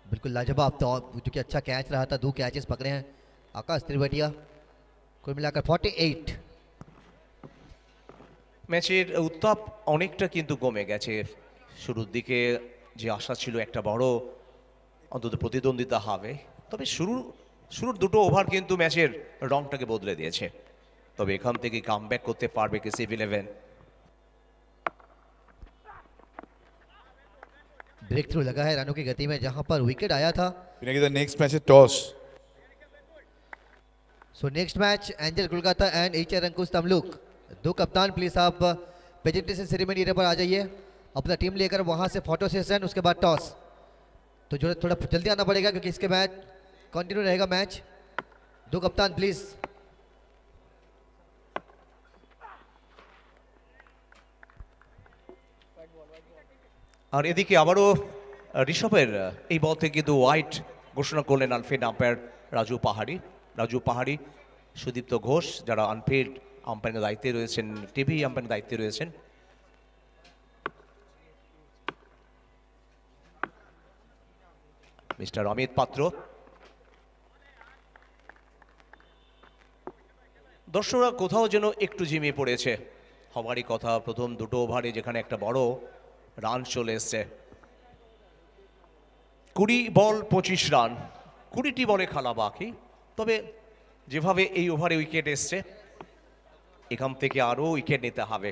बिल्कुल लाजवाब था, जो कि अच्छा कैच रहा था, 2 कैचेस पकड़े हैं आकाश त्रिवटिया। कुल मिलाकर 48। ম্যাচের উত্তাপ অনেকটা কিন্তু কমে গেছে। শুরুর দিকে যে আশা ছিল একটা বড় অন্তত প্রতিদ্বন্দ্বিতা হবে, তবে শুরুর দুটো ওভার কিন্তু ম্যাচের রংটাকে বদলে দিয়েছে। তবে এখান থেকে কামব্যাক করতে পারবে কেসি 11। ब्रेक थ्रू लगा है रनों की गति में, जहां पर विकेट आया था। नेक्स्ट मैच है toss. So next match Angel Kolkata and HR Ankush Tamluk. 2 कप्तान प्लीज आप प्रेजेंटेशन सेरेमनी एरिया पर आ जाइए, अपना टीम लेकर वहां से फोटो सेशन, उसके बाद टॉस। तो जो थोड़ा जल्दी आना पड़ेगा क्योंकि इसके मैच कंटिन्यू रहेगा मैच। 2 कप्तान प्लीज। আর এদিকে আবারও ঋষভের এই বল থেকে কিন্তু হোয়াইট ঘোষণা করলেন আনফিল্ড আম্পায়ার রাজু পাহাড়ি, সুদীপ্ত ঘোষ যারা আনফিল্ড আম্পায়ারের দায়িত্বে রয়েছেন, টিভি আম্পায়ারের দায়িত্বে রয়েছেন। মিস্টার অমিত পাত্র। দর্শকরা কোথাও যেন একটু ঝিমিয়ে পড়েছে, হবারই কথা। প্রথম দুটো ওভারে যেখানে একটা বড় রান চলে এসছে, 20 বল 25 রান, 20টি বলে খেলা বাকি। তবে যেভাবে এই ওভারে উইকেট এসছে, এখান থেকে আরো উইকেট নিতে হবে।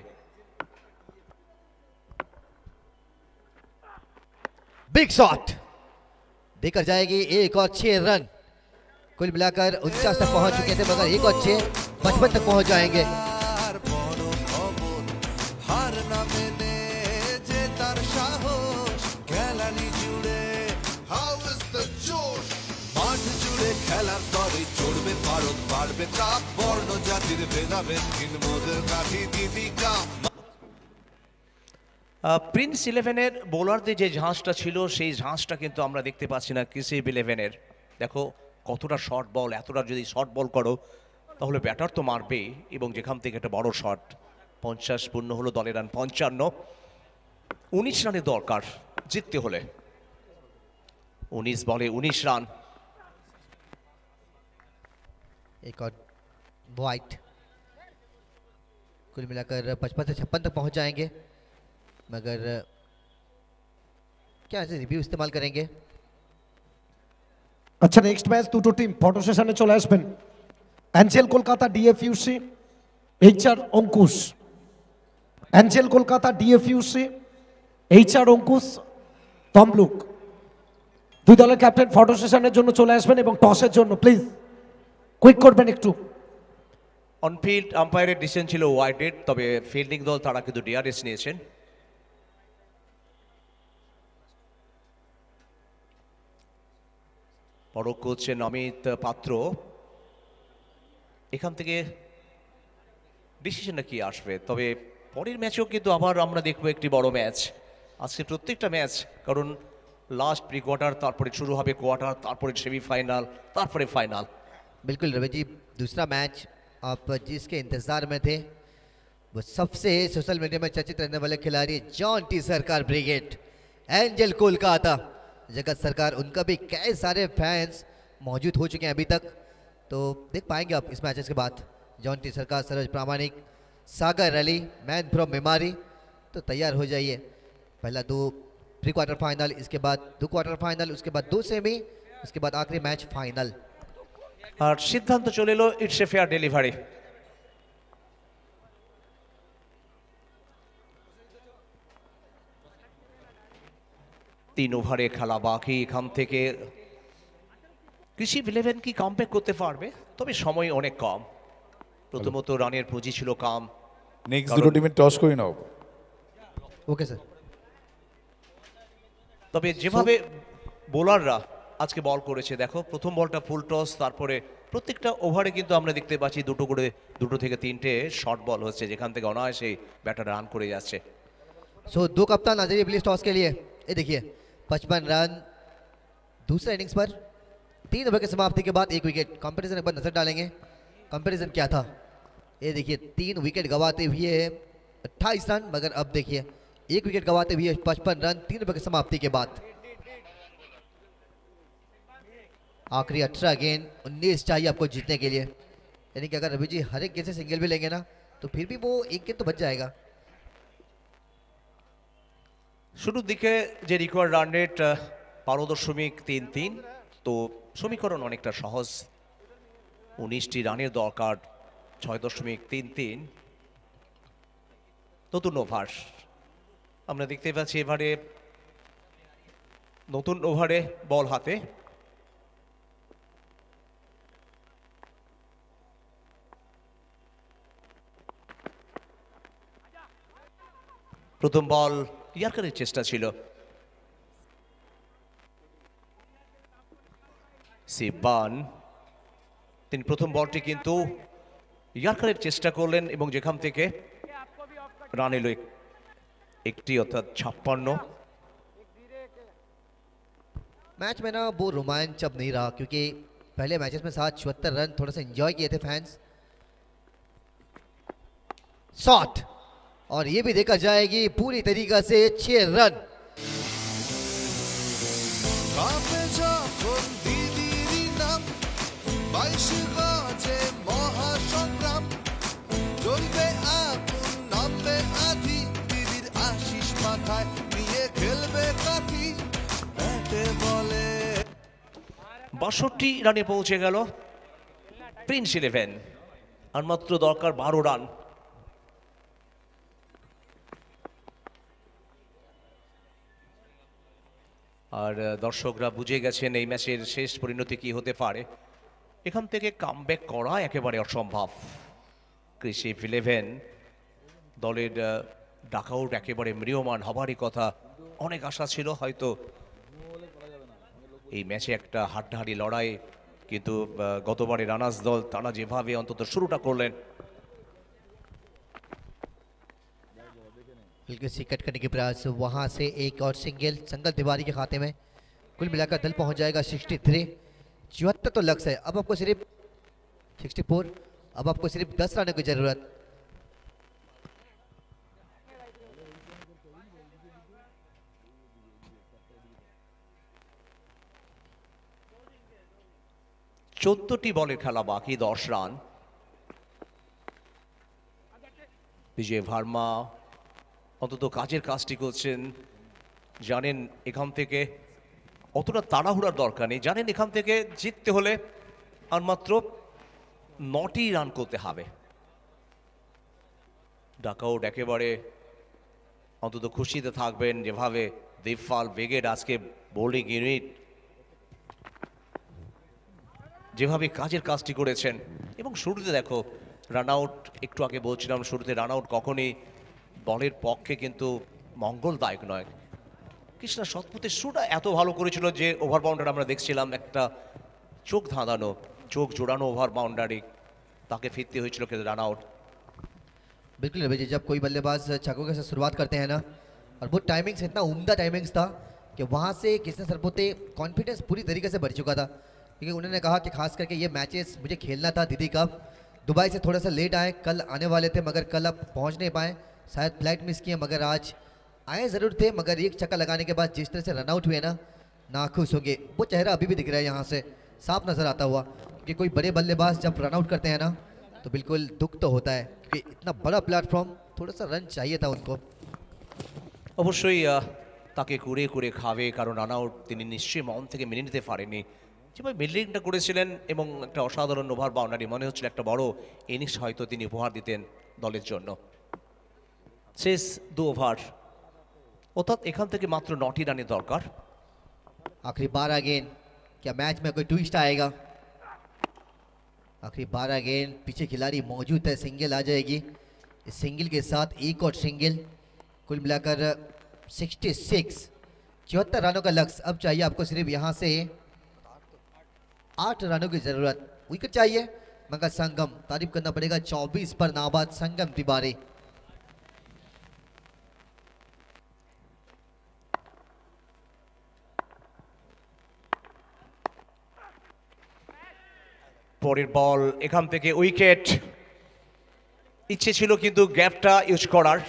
बिग शॉट देकर जाएगी 1 और 6 रन। कुल मिलाकर 49 तक पहुंच चुके थे, मगर 1 और 6 55 तक पहुंच जाएंगे। আর বড় খবর হার না মেনে যে তার সাহস খেলানি জুড়ে হাউ ইজ দ্য জোশ মাঠ জুড়ে খেলার তরে চড়বে ভারত বাড়বে চাপ বর্ণ জাতির ভেদাভেদ মোদের কাঠি দিদি কাপ প্রিন্স ইলেভেনের বোলারদের যে ঝাঁসটা ছিল সেই ঝাঁসটা কিন্তু আমরা দেখতে পাচ্ছি না কৃষি ইলেভেনের। দেখো কতটা শর্ট বল, এতটা যদি শর্ট বল করো তাহলে ব্যাটার তো মারবে, এবং যেখান থেকে একটা বড় শট 50 পূর্ণ হলো, দলের রান 55, 19 রানের দরকার জিততে হলে। 19 বলে 19 রান। एक और वाइट। कुल मिलाकर 55 से 56 तक पहुंच जाएंगे, मगर क्या ऐसे रिव्यू इस्तेमाल करेंगे? আচ্ছা, নেক্সট ম্যাচ দুটো টিম ফটো সেশনে চলে আসবেন। Angel Kolkata DFUC, HR Ankush. Angel Kolkata DFUC, HR Ankush Tamluk. দুই দলের ক্যাপ্টেন ফটো সেশনের জন্য চলে আসবেন এবং টসের জন্য প্লিজ কুইক করবেন একটু। অনফিল্ড আম্পায়ারের ডিসিশন ছিল ওয়াইডেড, তবে ফিল্ডিং দল তারা কিন্তু ডিআরএস নিয়েছেন। পরক করছেন অমিত পাত্র। এখান থেকে ডিসিশনটা কি আসবে, তবে পরের ম্যাচেও কিন্তু আবার আমরা দেখবো একটি বড় ম্যাচ আজকে প্রত্যেকটা ম্যাচ, কারণ লাস্ট প্রি কোয়ার্টার, তারপরে শুরু হবে কোয়ার্টার, তারপরে সেমিফाइनल, তারপরে ফাইনাল। बिल्कुल रवि जी, दूसरा मैच आप जिसके इंतजार में थे वो सबसे सोशल मीडिया में चर्चित रहने वाले खिलाड़ी जॉन टी सरकार ब्रिगेड, एंजल कोलकाता जगत सरकार, उनका भी कई सारे फैंस मौजूद हो चुके हैं अभी तक, तो देख पाएंगे आप इस मैचेस के बाद। जॉन टी सरकार, सरोज प्रामाणिक, सागर अली, मैन फ्रॉम मेमारी, तो तैयार हो जाइए। पहला 2 प्री क्वार्टर फाइनल, इसके बाद 2 क्वार्टर फाइनल, उसके बाद 2 सेमी, उसके बाद आखिरी मैच फाइनल। আর সিদ্ধান্ত চলে এলো ইটস এ ফেয়ার ডেলিভারি। তিন ওভারে খেলা বাকি, এখান থেকে কৃষি ইলেভেন কি কামব্যাক করতে পারবে, তবে সময় অনেক কম। প্রথমত রানের পুঁজি ছিল কম। নেক্সট দুটো টিমের টস করে নাও। Okay sir. তবে যেভাবে বোলাররা আজকে বল করেছে, দেখো প্রথম বলটা ফুল টস, তারপরে প্রত্যেকটা ওভারে কিন্তু আমরা দেখতে পাচ্ছি দুটো থেকে তিনটে শর্ট বল হচ্ছে, যেখান থেকে অনায়াসে ব্যাটার রান করে যাচ্ছে। सो 2 कप्तान आ जाइए प्लीज टॉस के लिए। ये देखिए 55 रन दूसरे इनिंग्स पर, 3 ओवर की समाप्ति के बाद 1 विकेट। कंपैरिजन एक बार नजर डालेंगे, कंपैरिजन क्या था। ये देखिए 3 विकेट गंवाते हुए 28 रन, मगर अब देखिए 1 विकेट गंवाते हुए 55 रन 3 ओवर की समाप्ति के बाद। आखिरी 18 गेंद, 19 चाहिए आपको जीतने के लिए, यानी कि अगर रवि जी हर एक गेंद से सिंगल भी लेंगे ना तो फिर भी वो 1 गेंद तो बच जाएगा। শুরুর দিকে যে রিকোয়ার্ড রান রেট 12.33, তো সমীকরণ অনেকটা সহজ। 19টি রানের দরকার, 6.33। নতুন ওভার আমরা দেখতে পাচ্ছি, এবারে নতুন ওভারে বল হাতে। প্রথম বল ইয়ার্কারের চেষ্টা ছিল, সিবান তিনি প্রথম বলটি কিন্তু ইয়ার্কারের চেষ্টা করলেন, এবং যেখান থেকে রান এলো একটি, অর্থাৎ 56। मैच में ना वो रोमांच अब नहीं रहा, क्योंकि पहले मैचेस में 774 रन थोड़ा सा एंजॉय किए थे फैंस। शॉट, और ये भी देखा जाएगी पूरी तरीका से 6 रन। কাপে যখন দিদিরই নাম 22 গজে মহাসংগ্রাম চলবে আগুন নামবে আধি দিদির আশিস মাথায় নিয়ে খেলবে কাঠি ব্যাটে বলে। 62 রানে পৌঁছে গেল প্রিন্স ইলেভেন, আর মাত্র দরকার 12 রান। আর দর্শকরা বুঝে গেছেন এই ম্যাচের শেষ পরিণতি কি হতে পারে। এখান থেকে কামব্যাক করা একেবারে অসম্ভব। কৃষি 11 দলের ডাকআউট একেবারে ম্রিয়মান হবারই কথা। অনেক আশা ছিল হয়তো এই ম্যাচে একটা হাড্ডাহাড্ডি লড়াই, কিন্তু গতবারে রানার্স দল তারা যেভাবে অন্তত শুরুটা করলেন। बिल्कुल सी कट करने के प्रयास, वहां से एक और सिंगल संगल तिवारी के खाते में। कुल मिलाकर दल पहुंच जाएगा 63। 74 तो लक्ष्य है, अब आपको सिर्फ 64, अब आपको सिर्फ 10 रनों की जरूरत। চোদ্দটি বলের খেলা বাকি, 10 রান। বিজয় ভার্মা অন্তত কাজের কাজটি করছেন, জানেন এখান থেকে অতটা তাড়াহুড়ার দরকার নেই, জানেন এখান থেকে জিততে হলে আর মাত্র 9টি রান করতে হবে। ডাকআউট একেবারে অন্তত খুশিতে থাকবেন যেভাবে দেবপাল ব্রিগেড আজকে বোলিং ইউনিট যেভাবে কাজের কাজটি করেছেন। এবং শুরুতে দেখো রান আউট, একটু আগে বলছিলাম শুরুতে রান আউট কখনই বলের পক্ষে কিন্তু মঙ্গলদায়ক নয়। কৃষ্ণা শতপথের শুরুটা এত ভালো করেছিল যে ওভার বাউন্ডারি আমরা দেখছিলাম, একটা চোখ ধাঁধানো চোখ জোড়ানো ওভার বাউন্ডারি, তাকে ফিরতে হয়েছিল কিন্তু রান আউট। बिल्कुल रवि जी, जब कोई बल्लेबाज छक्कों के साथ शुरुआत करते हैं ना, और वो टाइमिंग्स इतना उम्दा टाइमिंग्स था कि वहाँ से कृष्ण सरपोते कॉन्फिडेंस पूरी तरीके से बढ़ चुका था, क्योंकि उन्होंने कहा कि खास करके ये मैचेस मुझे खेलना था दीदी कप। दुबई से थोड़ा सा लेट आए, कल आने वाले थे मगर कल अब पहुँच नहीं पाए, शायद फ्लाइट मिस किए, मगर आज आए ज़रूर थे। मगर एक छक्का लगाने के बाद जिस तरह से रन आउट हुए ना, नाखुश हो गए। वो चेहरा अभी भी दिख रहा है यहाँ से, साफ नज़र आता हुआ, कि कोई बड़े बल्लेबाज जब रन आउट करते हैं ना तो बिल्कुल दुख तो होता है, क्योंकि इतना बड़ा प्लेटफॉर्म, थोड़ा सा रन चाहिए था उनको। অবশ্যই তাকে কুড়ে কুড়ে খাবে, কারণ রান আউট তিনি নিশ্চয়ই মন থেকে মেনে নিতে পারেননি। যেভাবে বিল্ডিংটা করেছিলেন এবং একটা অসাধারণ ওভার বাউন্ডারি, মনে হচ্ছিল একটা বড় ইনিংস হয়তো তিনি উপহার দিতেন দলের জন্য। শেষ 2 ওভার, অর্থাৎ এখান থেকে মাত্র 9টি রানের দরকার। आखिरी 12 गेंद, क्या मैच में कोई ट्विस्ट आएगा? आखिरी 12 गेंद, पीछे खिलाड़ी मौजूद है, सिंगल आ जाएगी। इस सिंगल के साथ एक और सिंगल, कुल मिलाकर 66, 74 रनों का लक्ष्य। अब चाहिए आपको सिर्फ यहाँ से 8 रनों की जरूरत। विकेट चाहिए मगर संगम, तारीफ करना पड़ेगा 24 पर नाबाद संगम तिवारी। পরের বল, এখান থেকে উইকেট। ইচ্ছে ছিল কিন্তু গ্যাপটা ইউজ করার,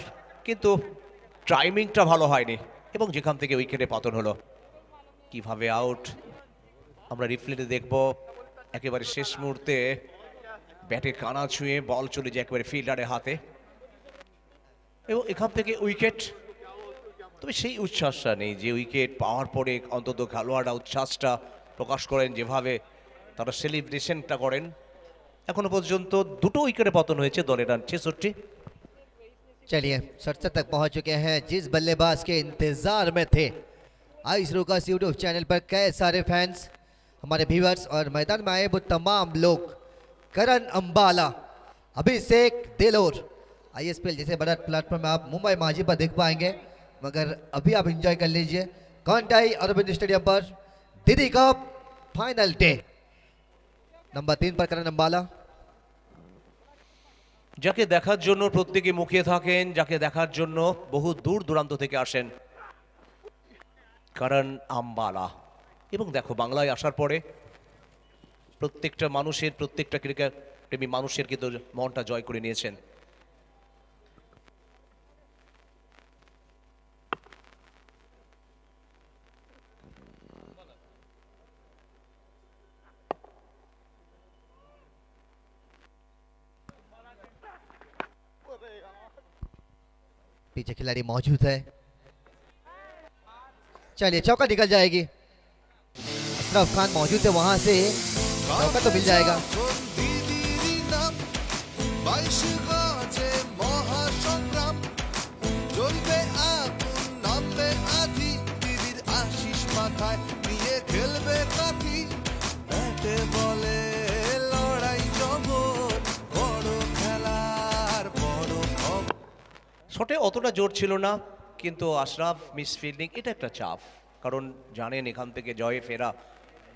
কিন্তু টাইমিংটা ভালো হয়নি এবং যেখান থেকে উইকেটে পতন হলো। কিভাবে আউট আমরা রিপ্লেতে দেখব। একেবারে শেষ মুহূর্তে ব্যাটে কানা ছুঁয়ে বল চলে যায় একেবারে ফিল্ডারের হাতে এবং এখান থেকে উইকেট। তবে সেই উচ্ছ্বাসটা নেই যে উইকেট পাওয়ার পরে অন্তত খেলোয়াড়রা উচ্ছ্বাসটা প্রকাশ করেন, যেভাবে তারা সেলিব্রেশনটা করেন। এখনো পর্যন্ত 2টো উইকেটে পতন হয়েছে, দলের রান 66। चलिए 67 तक पहुंच चुके हैं। जिस बल्लेबाज के इंतजार में थे आइस रोकास यूट्यूब चैनल पर कई सारे फैंस, हमारे व्यूअर्स और मैदान में आए वो तमाम लोग, करण अंबाला, अभिषेक दिलोर। ISPL जैसे बड़ा प्लेटफॉर्म में आप मुंबई माझी पर देख पाएंगे, मगर अभी आप एंजॉय कर लीजिए कॉन्टाई अरविंद स्टेडियम पर दीदी कप फाइनल डे। नंबर 3 पर करण अंबाला, যাকে দেখার জন্য প্রত্যেকে মুখিয়ে থাকেন, যাকে দেখার জন্য বহু দূর দূরান্ত থেকে আসেন, কারণ আম্বালা। এবং দেখো বাংলায় আসার পরে প্রত্যেকটা মানুষের, প্রত্যেকটা ক্রিকেট প্রেমী মানুষের কিন্তু মনটা জয় করে নিয়েছেন। पीछे खिलाड़ी मौजूद है। चलिए चौका निकल जाएगी। अशरफ खान मौजूद है, वहां से चौका तो मिल जाएगा। শটে অতটা জোর ছিল না, কিন্তু আশরাফ মিস ফিল্ডিং এটা একটা চাপ, কারণ জানেন এখান থেকে জয়ে ফেরা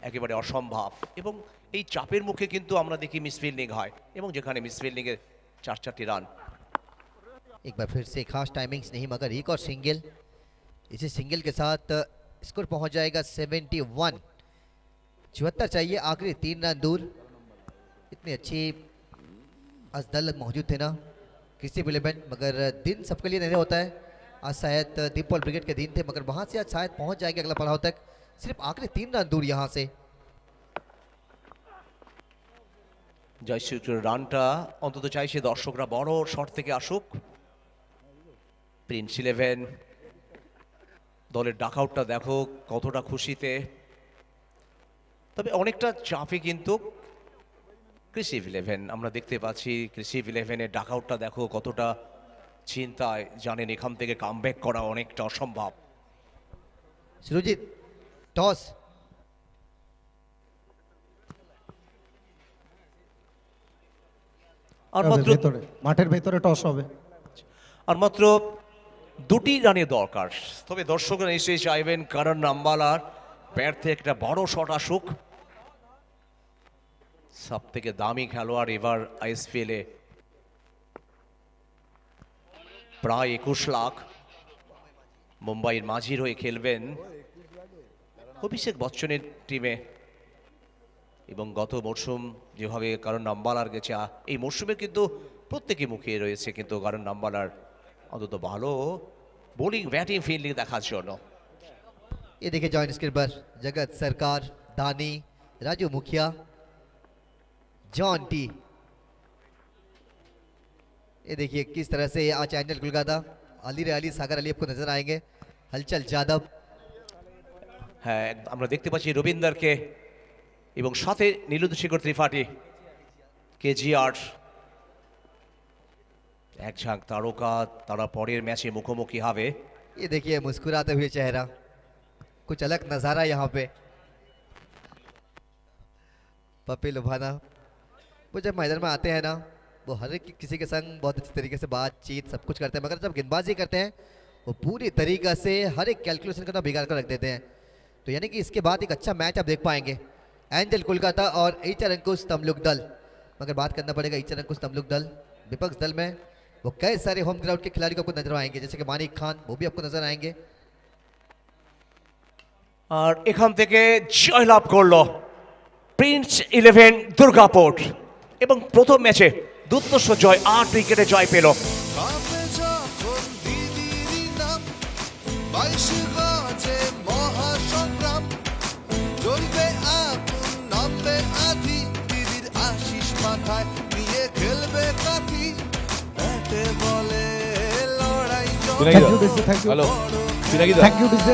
একেবারে অসম্ভব, এবং এই চাপের মুখে কিন্তু আমরা দেখি মিস ফিল্ডিং হয়, এবং যেখানে মিস ফিল্ডিংয়ের 4-4টি রান। एक बार फिर से खास टाइमिंग्स नहीं मगर एक और सिंगल, इसी सिंगल के साथ स्कोर पहुंच जाएगा 71। 74 चाहिए, आखिरी 3 रन दूर। इतनी अच्छी अजदल मौजूद थे ना किसी भी इलेवन, मगर दिन सबके लिए नहीं होता है। आज शायद दीपल ब्रिगेड के दिन थे, मगर वहां से आज शायद पहुंच जाएंगे अगला पड़ाव तक, सिर्फ आखिरी 3 रन दूर यहां से। জয়সূর্যের রানটা অন্তত চাইছে দর্শকরা বড় শট থেকে আসুক। প্রিন্স ইলেভেন দলের ডাকআউটটা দেখো কতটা খুশিতে, তবে অনেকটা চাপে কিন্তু কৃষি ইলেভেন। আমরা দেখতে পাচ্ছি কৃষি ইলেভেনের ডাকআউটটা দেখো কতটা চিন্তায়, জানেন এখান থেকে কামব্যাক করা অনেকটা অসম্ভব। সুরজিৎ, টস আর মাত্র মাঠের ভেতরে টস হবে। আর মাত্র 2টি রানের দরকার, তবে দর্শকরা নিশ্চয়ই চাইবেন কারণ নাম্বালার ব্যাট থেকে একটা বড় শট আসুক। সব থেকে দামি খেলোয়াড় এবার আইএসপিএলে, প্রায় 21 লাখ। মুম্বাইয়ের মাঝির হয়ে খেলবেন অভিষেক বচ্চনের টিমে, এবং গত মরশুম যেভাবে কারণ নাম্বালার গেছে, এই মরশুমে কিন্তু প্রত্যেকে মুখে রয়েছে কিন্তু কারণ নাম্বালার অন্তত ভালো বোলিং ব্যাটিং ফিল্ডিং দেখার জন্য। ये देखिए जॉइंट स्क्रिपर जगत सरकार, दानी, राजू मुखिया, जॉन टी। ये देखिए किस तरह से आज एंजल कोलकाता, अली रे अली, सागर अली आपको नजर आएंगे, हलचल যাদব। হ্যাঁ, আমরা দেখতে পাচ্ছি রবীন্দ্রকে এবং সাথে নীলুদশেখর ত্রিপাঠী, কেজিআর। এক ঝাঁক তারকা, তারা পরের ম্যাচে মুখোমুখি হবে। ये देखिए मुस्कुराते हुए चेहरा, कुछ अलग नज़ारा यहाँ पे। पपी लुभाना, वो जब मैदान में आते हैं ना, वो हर एक किसी के संग बहुत अच्छी तरीके से बातचीत सब कुछ करते हैं, मगर जब गेंदबाजी करते हैं वो पूरी तरीका से हर एक कैलकुलेशन करना बिगाड़ कर रख देते हैं। तो यानी कि इसके बाद एक अच्छा मैच आप देख पाएंगे, एंजल कोलकाता और एचआर अंकुश तमलुक दल। मगर बात करना पड़ेगा एचआर अंकुश तमलुक दल, विपक्ष दल में वो कई सारे होम ग्राउंड के खिलाड़ी को आपको नजर आएंगे, जैसे कि मानिक खान, वो भी आपको नजर आएंगे। আর এখান থেকে জয়লাভ করলো প্রিন্স ইলেভেন দুর্গাপুর, এবং প্রথম ম্যাচে দুর্ধর্ষ জয়, 8 উইকেটে জয় পেল। কাঁপে যখন দিদির নাম, 22 গজে মহাসংগ্রাম, জ্বলবে আগুন, নামবে আধি, দিদির আশিস মাথায় নিয়ে খেলবে কাঠি, ব্যাটে বলে লড়াই পিনাকিদা, thank you DC, thank you, hello পিনাকিদা, থ্যাংক ইউ ডিসি।